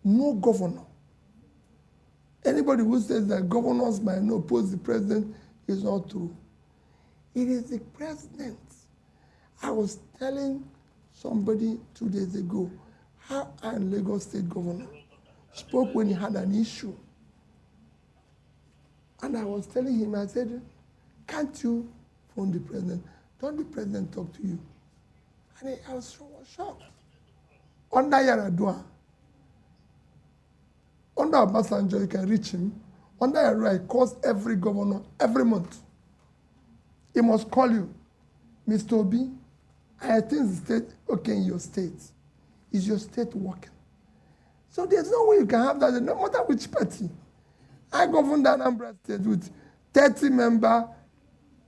no governor, anybody who says that governors might not oppose the president is not true. It is the president. I was telling somebody 2 days ago how a Lagos State governor spoke when he had an issue. And I was telling him, I said, can't you phone the president? Don't the president talk to you? And I was shocked. Under Yaradua, under Obasanjo, you can reach him. Under Yaradua, he calls every governor every month. He must call you, Mr. Obi, I think the state, okay, in your state. Is your state working? So there's no way you can have that, no matter which party. I governed Anambra State with 30 members.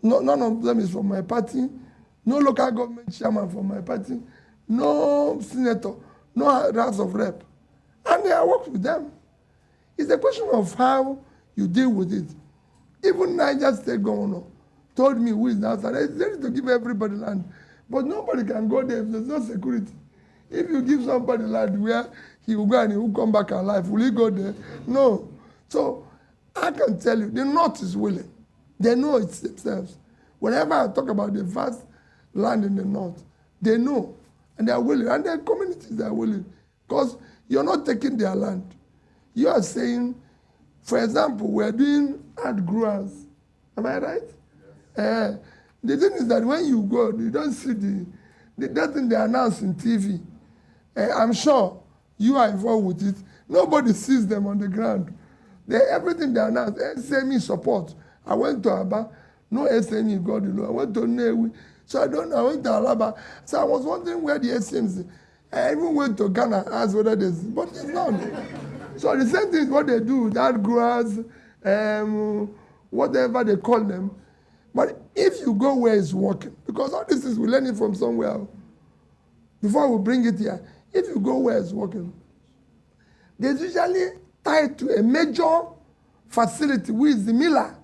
No, none of them is from my party. No local government chairman from my party. No senator. No House of Rep. And I worked with them. It's a question of how you deal with it. Even Niger State governor told me who is the answer. It's ready to give everybody land. But nobody can go there if there's no security. If you give somebody land where he will go and he will come back alive, will he go there? No. So I can tell you, the North is willing. They know it themselves. Whenever I talk about the vast land in the North, they know. And they are willing. And their communities are willing. Because you're not taking their land. You are saying For example, we're doing ad growers. Am I right? Yes. The thing is that when you go, you don't see that thing they announce in TV. I'm sure you are involved with it. Nobody sees them on the ground. Everything they announce, SME support. I went to Aba, no SME got the loan. I went to Newi, so I went to Alaba. So I was wondering where the SMEs. I even went to Ghana, asked whether there's, but there's none. So the same thing is what they do, that growers, whatever they call them. But if you go where it's working, because all this is we learn it from somewhere, before we bring it here, if you go where it's working, there's usually tied to a major facility, who is the miller,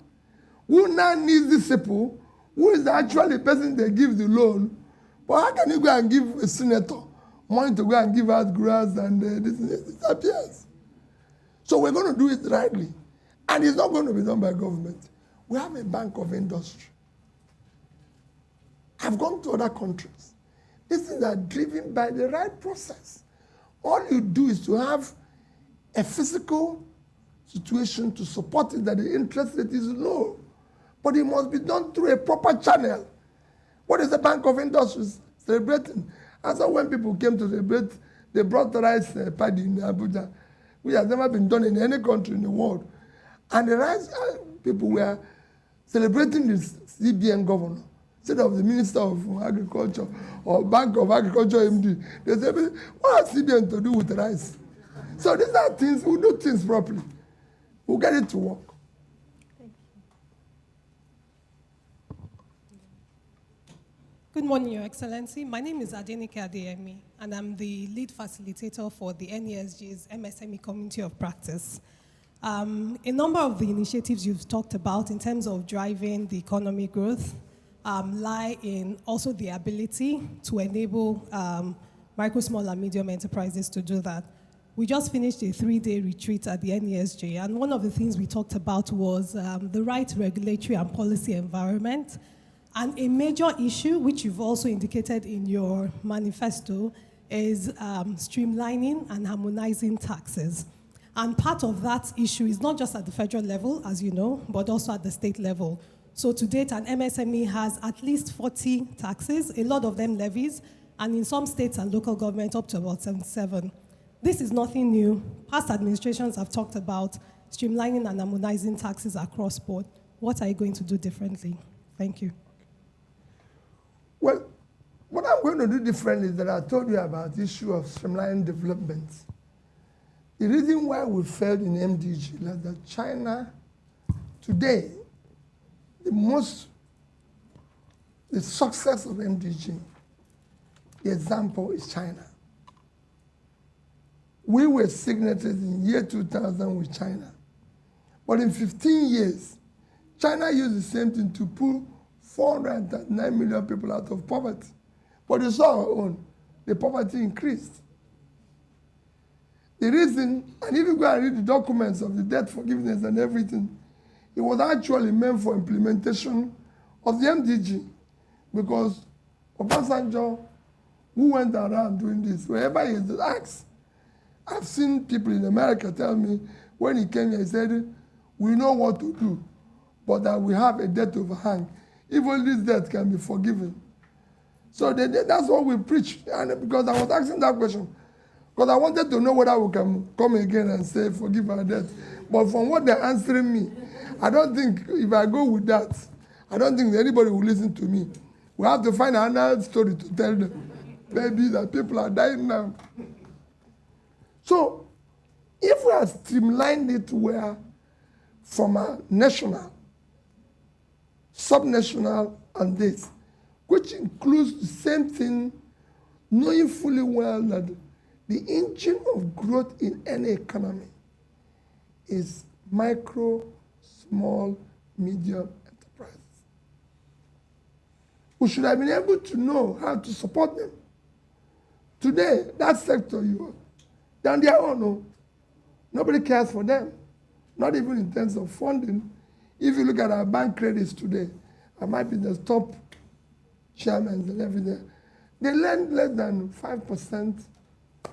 who now needs these people, who is actually the person they give the loan. But how can you go and give a senator money to go and give out grants and this disappears? So we're going to do it rightly. And it's not going to be done by government. We have a bank of industry. I've gone to other countries. These things are driven by the right process. All you do is to have a physical situation to support it, that the interest rate is low. But it must be done through a proper channel. What is the Bank of Industries celebrating? And so when people came to celebrate, they brought the rice paddy in Abuja, which has never been done in any country in the world. And the rice people were celebrating the CBN governor instead of the Minister of Agriculture or Bank of Agriculture MD. They said, what has CBN to do with rice? So these are things, we do things properly. We'll get it to work. Good morning, Your Excellency. My name is Adenike Adeyemi, and I'm the lead facilitator for the NESG's MSME Community of Practice. A number of the initiatives you've talked about in terms of driving the economic growth lie in also the ability to enable micro, small, and medium enterprises to do that. We just finished a 3-day retreat at the NESG, and one of the things we talked about was the right regulatory and policy environment. And a major issue, which you've also indicated in your manifesto, is streamlining and harmonizing taxes. And part of that issue is not just at the federal level, as you know, but also at the state level. So to date, an MSME has at least 40 taxes, a lot of them levies, and in some states and local government up to about 77. This is nothing new. Past administrations have talked about streamlining and harmonizing taxes across board. What are you going to do differently? Thank you. Well, what I'm going to do differently is that I told you about the issue of streamlining development. The reason why we failed in MDG is that China, today, the success of MDG, the example is China. We were signatories in year 2000 with China. But in 15 years, China used the same thing to pull 409 million people out of poverty. But you saw our own, the poverty increased. The reason, and if you go and read the documents of the debt forgiveness and everything, it was actually meant for implementation of the MDG, because Obasanjo, who went around doing this, wherever he is asked, I've seen people in America tell me, when he came here, he said, we know what to do, but that we have a debt overhang. Even this debt can be forgiven. So that's what we preach. And because I was asking that question, because I wanted to know whether we can come again and say, forgive our debt. But from what they're answering me, I don't think, if I go with that, I don't think anybody will listen to me. We have to find another story to tell them. Maybe that people are dying now. So, if we have streamlined it where from a national, subnational, and this, which includes the same thing, knowing fully well that the engine of growth in any economy is micro, small, medium enterprises. We should have been able to know how to support them. Today, that sector, they're on their own. No? Nobody cares for them, not even in terms of funding. If you look at our bank credits today, I might be the top chairmen and everything. They lend less than 5%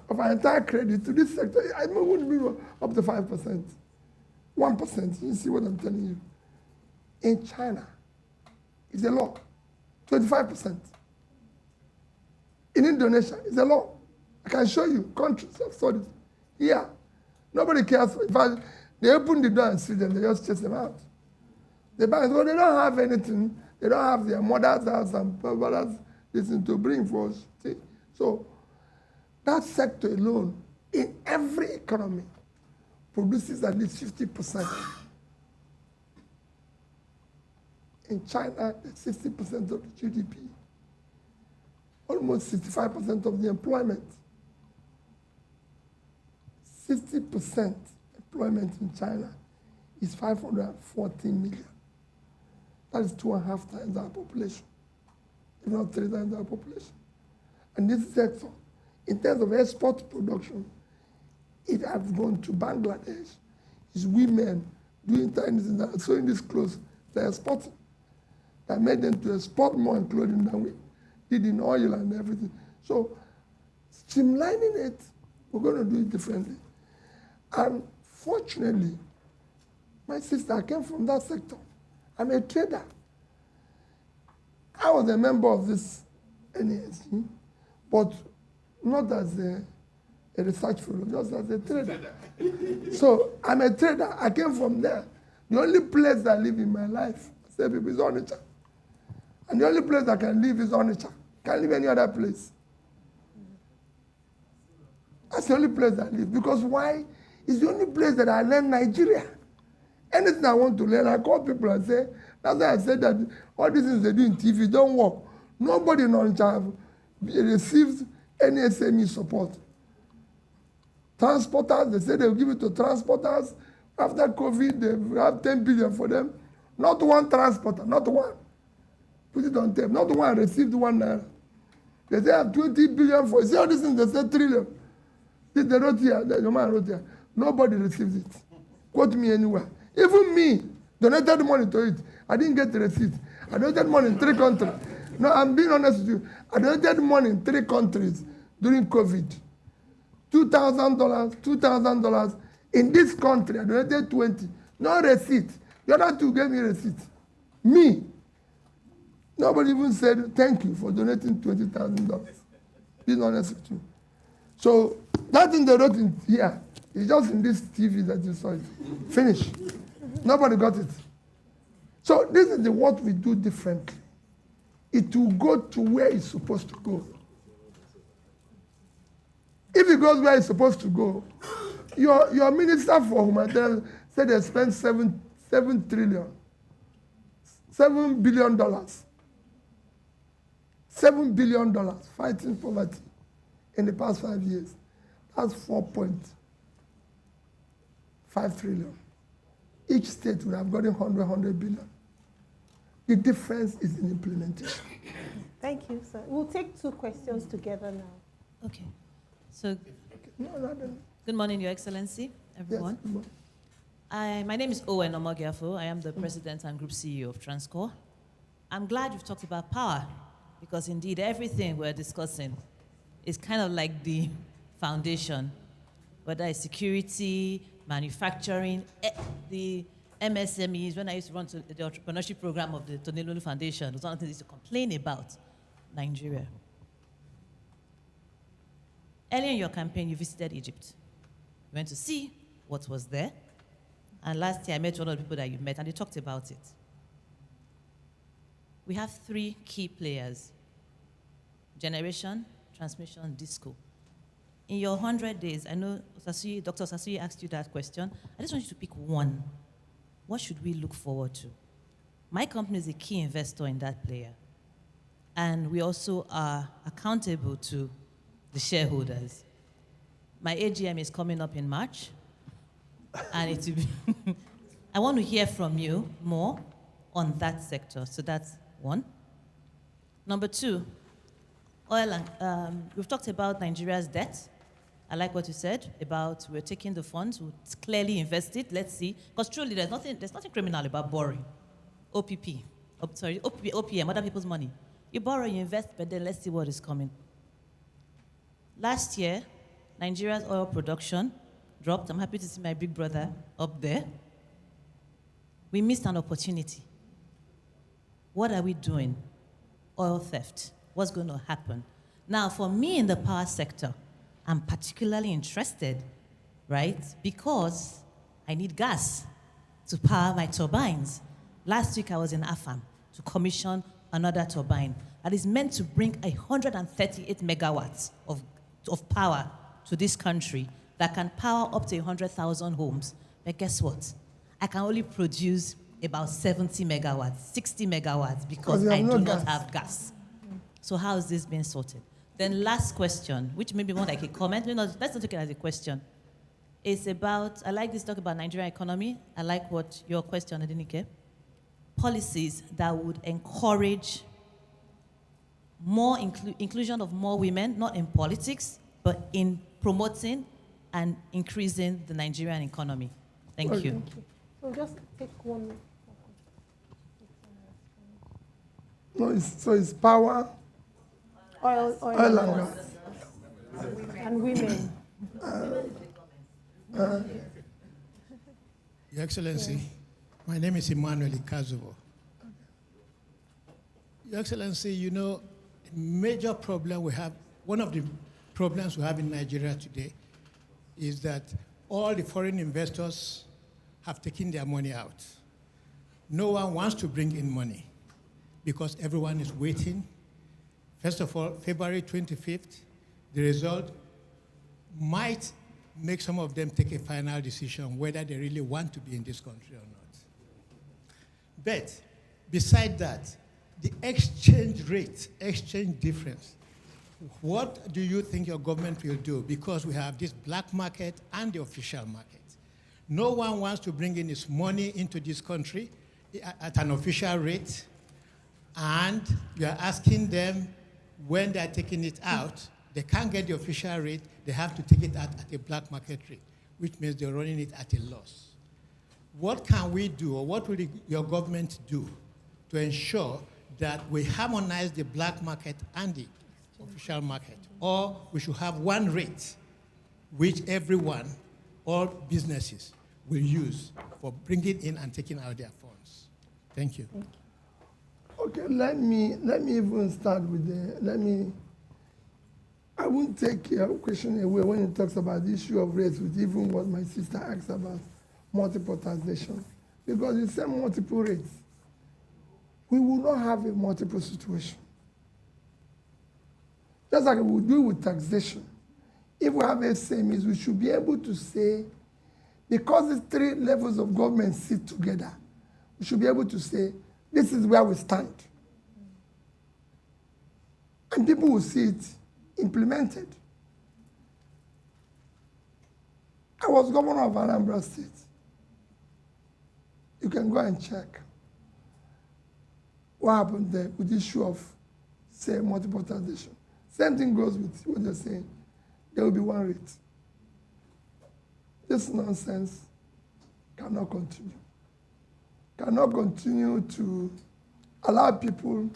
of our entire credit to this sector. I wouldn't be up to 5%. 1%. You see what I'm telling you? In China, it's a law. 25%. In Indonesia, it's a law. I can show you countries have studied. Here, nobody cares. In fact, they open the door and see them, they just chase them out. The banks, well, they don't have anything. They don't have their mother's house and brothers listen to bring for us. See? So that sector alone, in every economy, produces at least 50%. In China, 60% of the GDP, almost 65% of the employment. 60% employment in China is 514 million. That is 2.5 times our population, if not 3 times our population. And this sector, in terms of export production, it has gone to Bangladesh. It's women doing tiny things, that sewing these clothes, they're exporting. That made them to export more in clothing than we did in oil and everything. So, streamlining it, we're going to do it differently. And fortunately, my sister came from that sector. I'm a trader. I was a member of this NESG, but not as a research fellow, just as a trader. So I'm a trader. I came from there. The only place I live in my life, I say people, is Onitsha. And the only place I can live is Onitsha. Can't live any other place. That's the only place I live. Because why? It's the only place that I learn Nigeria. Anything I want to learn, I call people and say, that's why I said that all these things they do in TV don't work. Nobody in Onitsha have received any SME support. Transporters, they say they'll give it to transporters. After COVID, they have 10 billion for them. Not one transporter, not one. Put it on tape. Not one received 1 naira. They say have 20 billion for it. See all these things, they say trillion. This they wrote here, the man wrote here. Nobody received it. Quote me anywhere. Even me, donated money to it. I didn't get the receipt. I donated money in 3 countries. No, I'm being honest with you. I donated money in 3 countries during COVID. $2,000, $2,000. In this country, I donated 20. No receipt. The other 2 gave me receipt. Me. Nobody even said thank you for donating $20,000. Being honest with you. So that thing they wrote in here is just in this TV that you saw it. Finish. Nobody got it. So this is what we do differently. It will go to where it's supposed to go. If it goes where it's supposed to go, your minister for humanitarian said they spent $7 billion. $7 billion fighting poverty in the past 5 years. That's 4.5 trillion. Each state would have gotten 100 billion. The difference is in implementation. Thank you, sir. We'll take 2 questions together now. Okay. So, No. good morning, Your Excellency, everyone. Yes, good morning. My name is Owen Omogiafo. I am the President and Group CEO of Transcorp. I'm glad you've talked about power, because indeed everything we're discussing is kind of like the foundation, whether it's security, manufacturing, the MSMEs. When I used to run the entrepreneurship program of the Tony Lulu Foundation, it was one of the things I used to complain about Nigeria. Earlier in your campaign, you visited Egypt. You went to see what was there. And last year, I met one of the people that you met, and they talked about it. We have 3 key players: generation, transmission, disco. In your 100 days, I know Dr. Sasuyi asked you that question. I just want you to pick one. What should we look forward to? My company is a key investor in that player. And we also are accountable to the shareholders. My AGM is coming up in March. And it will be I want to hear from you more on that sector. So that's 1. Number 2, oil and we've talked about Nigeria's debt. I like what you said about we're taking the funds, we'll clearly invest it. Let's see, because truly there's nothing criminal about borrowing. OPM, other people's money. You borrow, you invest, but then let's see what is coming. Last year, Nigeria's oil production dropped. I'm happy to see my big brother up there. We missed an opportunity. What are we doing? Oil theft. What's going to happen? Now, for me in the power sector, I'm particularly interested, right? Because I need gas to power my turbines. Last week I was in Afam to commission another turbine that is meant to bring 138 megawatts of power to this country that can power up to 100,000 homes. But guess what? I can only produce about 70 megawatts, 60 megawatts because I do not have gas. So how is this being sorted? Then last question, which maybe more like a comment. Let's not take it as a question. It's about, I like this talk about Nigerian economy. I like what your question, Adenike. Policies that would encourage more inclusion of more women, not in politics, but in promoting and increasing the Nigerian economy. Thank you. Thank you. So just take one. No, so it's power, Oil and gas. and women. Your Excellency, my name is Emmanuel Ikazubo. Your Excellency, you know, a major problem we have, one of the problems we have in Nigeria today is that all the foreign investors have taken their money out. No one wants to bring in money because everyone is waiting. First of all, February 25th, the result might make some of them take a final decision whether they really want to be in this country or not. But beside that, the exchange rate, exchange difference, what do you think your government will do? Because we have this black market and the official market. No one wants to bring in his money into this country at an official rate, and you are asking them when they are taking it out, they can't get the official rate, they have to take it out at a black market rate, which means they're running it at a loss. What can we do, or what will your government do to ensure that we harmonize the black market and the official market? Or we should have one rate which everyone, all businesses, will use for bringing in and taking out their funds. Thank you. Okay, let me even start with I won't take your question away when it talks about the issue of rates with even what my sister asked about multiple taxation. Because you say multiple rates. We will not have a multiple situation. Just like we do with taxation. If we have SMEs, we should be able to say, because these three levels of government sit together, we should be able to say, this is where we stand. And people will see it implemented. I was governor of Anambra State. You can go and check what happened there with the issue of, say, multiple taxation. Same thing goes with what you're saying. There will be one rate. This nonsense cannot continue. Cannot continue to allow people,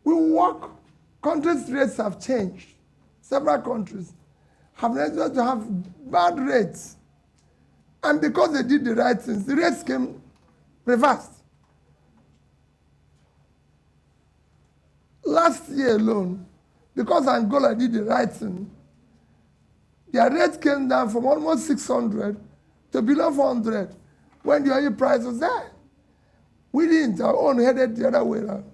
we work, countries' rates have changed. Several countries have needed to have bad rates. And because they did the right things, the rates came reversed. Last year alone, because Angola did the right thing, their rate came down from almost 600 to below 400 when the oil price was there. We didn't, our own headed the other way around.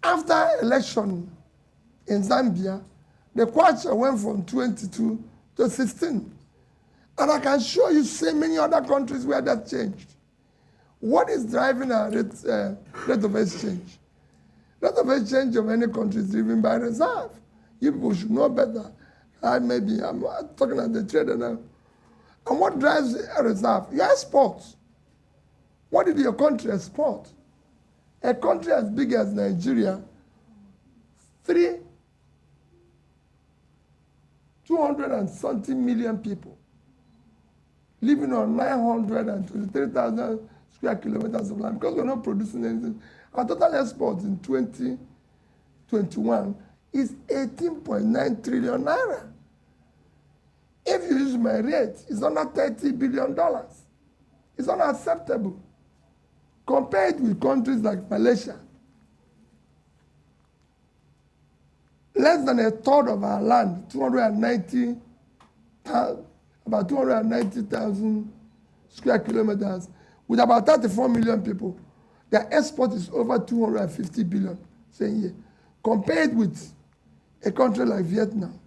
After election in Zambia, the kwacha went from 22 to 16. And I can show you so many other countries where that changed. What is driving our rate of exchange? Rate of exchange of any country is driven by reserve. You people should know better. I'm talking at the trader now. And what drives a reserve? Your exports. What did your country export? A country as big as Nigeria, 200 and something million people living on 923,000 square kilometers of land because we're not producing anything. Our total exports in 2021 is 18.9 trillion naira. If you use my rate, it's under $30 billion. It's unacceptable. Compared with countries like Malaysia, less than a third of our land, about 290,000 square kilometers, with about 34 million people, their export is over 250 billion same year. Compared with a country like Vietnam,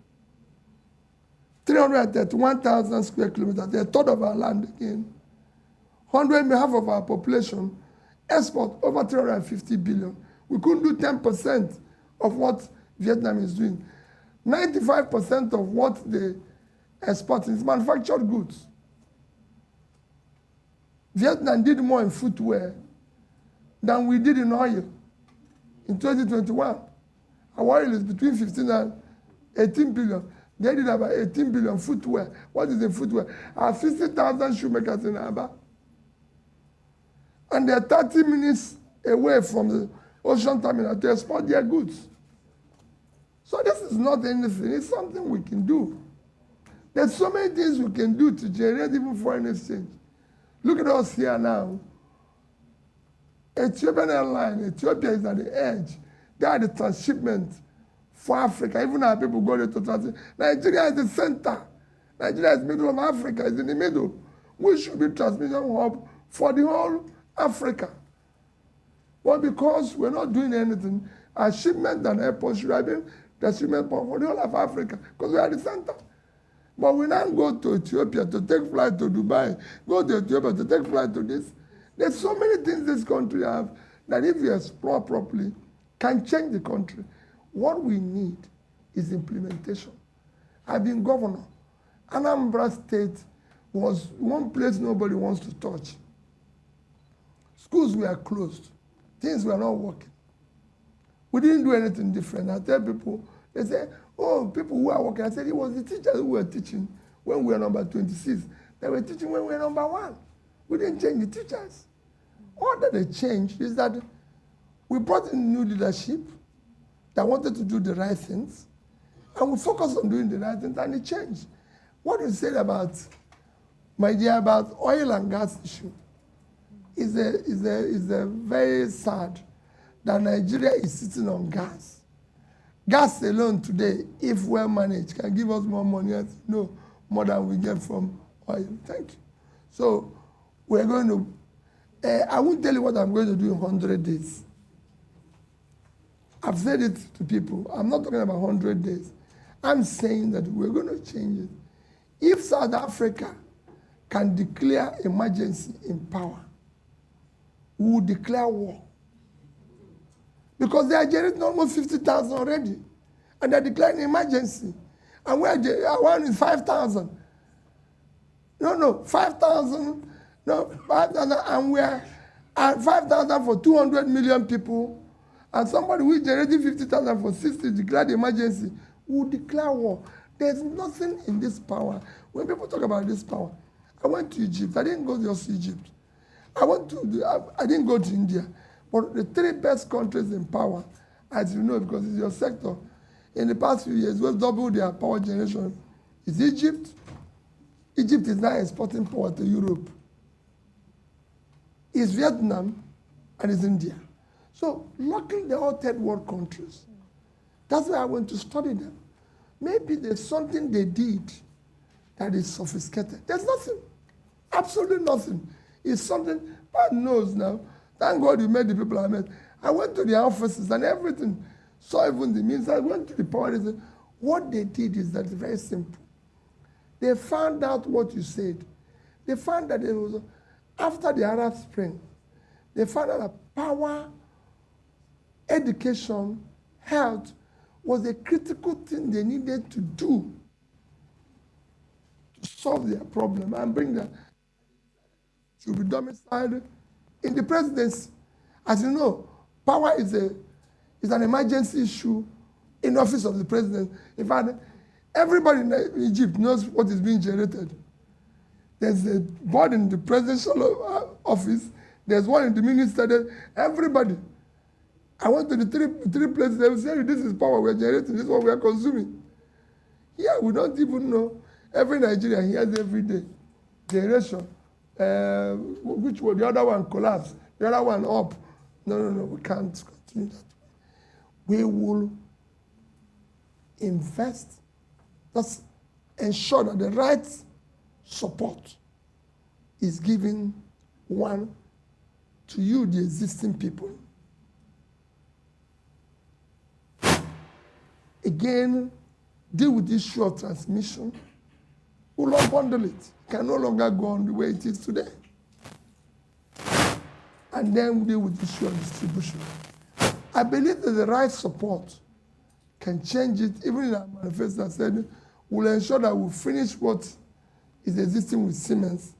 331,000 square kilometers, a third of our land again, 100 half of our population, export over 350 billion. We couldn't do 10% of what Vietnam is doing. 95% of what they export is manufactured goods. Vietnam did more in footwear than we did in oil in 2021. Our oil is between 15 and 18 billion. They did about 18 billion footwear. What is the footwear? Our 50,000 shoemakers in Aba. And they're 30 minutes away from the ocean terminal to export their goods. So this is not anything. It's something we can do. There's so many things we can do to generate even foreign exchange. Look at us here now. Ethiopian airline, Ethiopia is at the edge. They are the transshipment for Africa. Even our people go there to transit. Nigeria is the center. Nigeria is middle of Africa, it's in the middle. We should be transmission hub for the whole Africa. But because we're not doing anything, our shipment and airport should have been the shipment for the whole of Africa, because we are the center. But we now go to Ethiopia to take flight to Dubai, go to Ethiopia to take flight to this. There's so many things this country have that if you explore properly, can change the country. What we need is implementation. I've been governor. Anambra State was one place nobody wants to touch. Schools were closed. Things were not working. We didn't do anything different. I tell people, they say, oh, people who are working. I said, it was the teachers who were teaching when we were number 26. They were teaching when we were number 1. We didn't change the teachers. All that they changed is that we brought in new leadership that wanted to do the right things, and we focused on doing the right things, and it changed. What you said about, my dear, about oil and gas issue is a very sad that Nigeria is sitting on gas. Gas alone today, if well managed, can give us more money, more than we get from oil. Thank you. So we're going to, I won't tell you what I'm going to do in 100 days. I've said it to people. I'm not talking about 100 days. I'm saying that we're going to change it. If South Africa can declare emergency in power, we will declare war. Because they are generating almost 50,000 already. And they're declaring emergency. And our one is 5,000. No, 5,000. No, 5,000. And we're at 5,000 for 200 million people. And somebody who is generating 50,000 for 60 declared emergency will declare war. There's nothing in this power. When people talk about this power, I went to Egypt. I didn't go just to Egypt. I didn't go to India. But the 3 best countries in power, as you know, because it's your sector, in the past few years, we've doubled their power generation. Is Egypt. Egypt is now exporting power to Europe. It's Vietnam, and it's India. So luckily, they're all third world countries. That's why I went to study them. Maybe there's something they did that is sophisticated. There's nothing. Absolutely nothing. It's something God knows now. Thank God you met the people I met. I went to their offices and everything. Saw even the means. I went to the power. What they did is that it's very simple. They found out what you said. They found that it was after the Arab Spring. They found out that power, education, health was a critical thing they needed to do to solve their problem and bring them to be domiciled in the presidency. As you know, power is an emergency issue in the office of the president. In fact, everybody in Egypt knows what is being generated. There's a board in the presidential office. There's one in the minister. Everybody. I went to the three places. They will say, this is power we're generating. This is what we are consuming. Here, we don't even know. Every Nigerian hears every day. Generation, which one? The other one collapsed, the other one up. No, we can't continue that way. We will invest, just ensure that the right support is given, one, to you, the existing people. Again, deal with the issue of transmission. We'll not bundle it. It can no longer go on the way it is today. And then we'll deal with the issue of distribution. I believe that the right support can change it. Even in our manifesto, I said, we'll ensure that we'll finish what is existing with Siemens,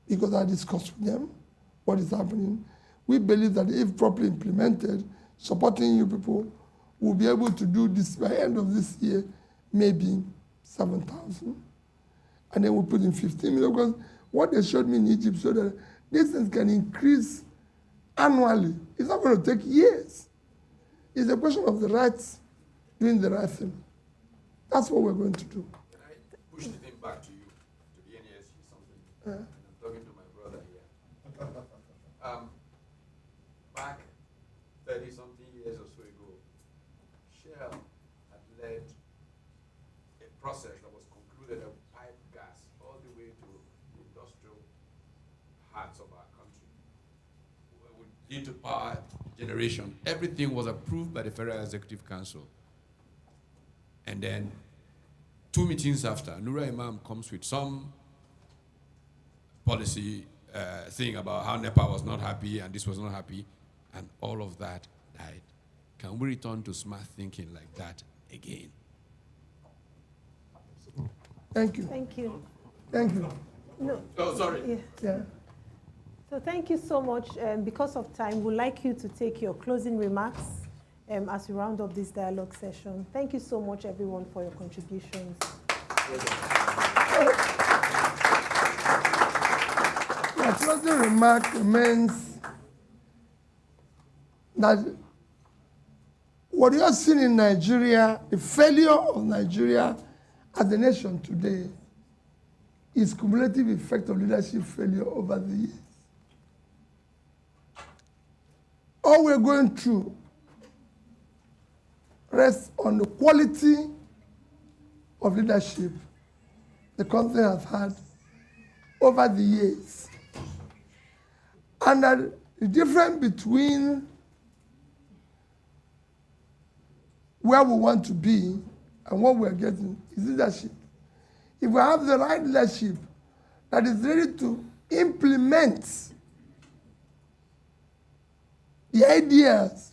because I discussed with them what is happening. We believe that if properly implemented, supporting you people, we'll be able to do this by the end of this year, maybe 7,000. And then we'll put in 15 million, because what they showed me in Egypt showed that these things can increase annually. It's not going to take years. It's a question of the rights, doing the right thing. That's what we're going to do. Can I push the thing back to you, to the NESG something? And I'm talking to my brother here. Back 30-something years or so ago, Shell had led a process that was concluded of pipe gas all the way to the industrial hearts of our country. Due to power generation, everything was approved by the Federal Executive Council. And then 2 meetings after, Nura Imam comes with some policy thing about how NEPA was not happy and this was not happy, and all of that died. Can we return to smart thinking like that again? Thank you. Thank you. Thank you. No. Oh, sorry. Yeah. So thank you so much. Because of time, we'd like you to take your closing remarks as we round up this dialogue session. Thank you so much, everyone, for your contributions. My closing remark remains that what you are seeing in Nigeria, the failure of Nigeria as a nation today, is cumulative effect of leadership failure over the years. All we're going through rests on the quality of leadership the country has had over the years. And that the difference between where we want to be and what we're getting is leadership. If we have the right leadership that is ready to implement the ideas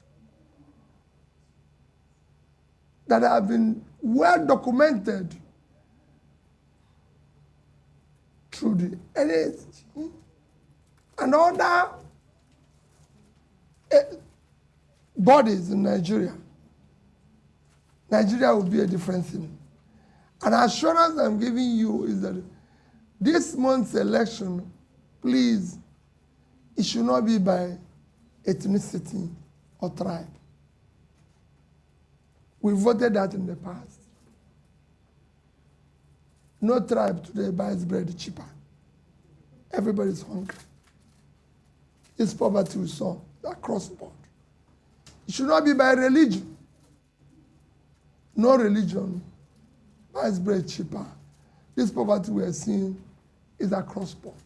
that have been well documented through the NESG and other bodies in Nigeria, Nigeria will be a different thing. An assurance I'm giving you is that this month's election, please, it should not be by ethnicity or tribe. We voted that in the past. No tribe today buys bread cheaper. Everybody's hungry. This poverty we saw across the board. It should not be by religion. No religion buys bread cheaper. This poverty we are seeing is across the board.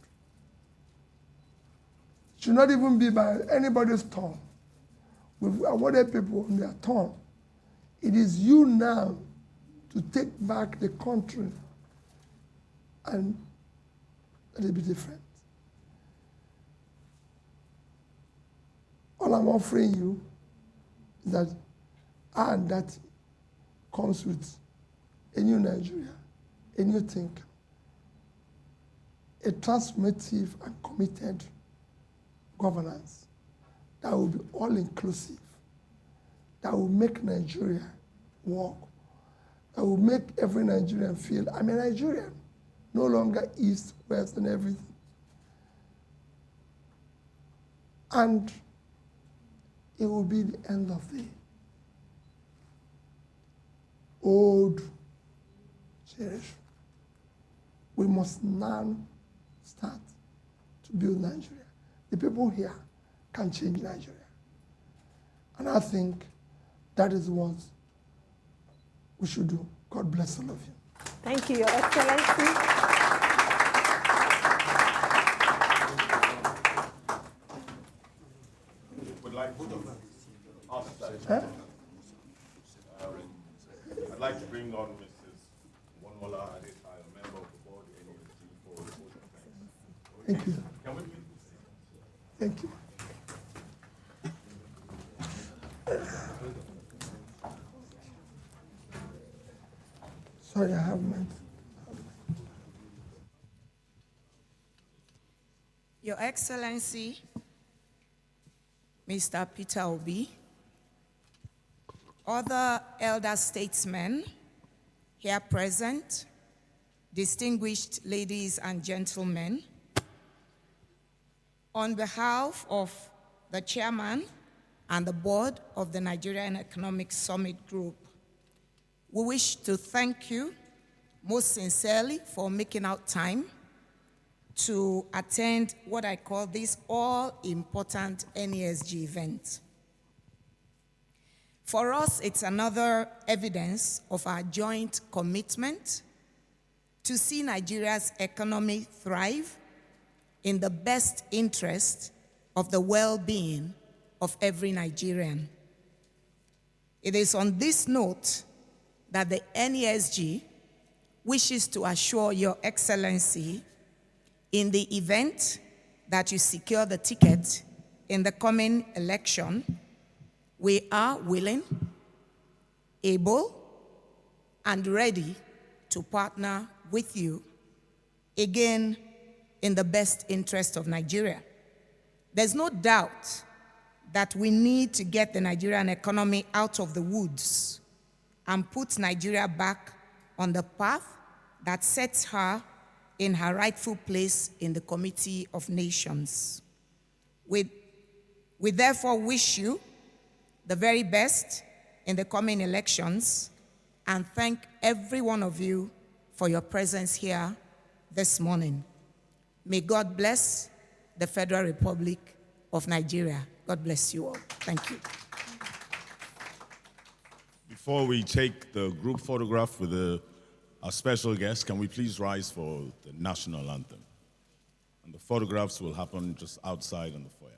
It should not even be by anybody's tongue. We've awarded people on their tongue. It is you now to take back the country and let it be different. All I'm offering you is that and that comes with a new Nigeria, a new thinker, a transformative and committed governance that will be all-inclusive, that will make Nigeria work, that will make every Nigerian feel, I'm a Nigerian, no longer East, West, and everything. And it will be the end of the old generation. we must now start to build Nigeria. The people here can change Nigeria. And I think that is what we should do. God bless all of you. Thank you, Your Excellency. I'd like to bring on Mrs. Wonwola Adetai, a member of the board NESG, for a vote of thanks. Thank you. Can we please? Thank you. Sorry, I have my. Your Excellency, Mr. Peter Obi, other elder statesmen here present, distinguished ladies and gentlemen, on behalf of the chairman and the board of the Nigerian Economic Summit Group, we wish to thank you most sincerely for making out time to attend what I call this all-important NESG event. For us, it's another evidence of our joint commitment to see Nigeria's economy thrive in the best interest of the well-being of every Nigerian. It is on this note that the NESG wishes to assure Your Excellency, in the event that you secure the ticket in the coming election, we are willing, able, and ready to partner with you, again, in the best interest of Nigeria. There's no doubt that we need to get the Nigerian economy out of the woods and put Nigeria back on the path that sets her in her rightful place in the Committee of Nations. We therefore wish you the very best in the coming elections and thank every one of you for your presence here this morning. May God bless the Federal Republic of Nigeria. God bless you all. Thank you. Before we take the group photograph with our special guest, can we please rise for the national anthem? And the photographs will happen just outside in the foyer.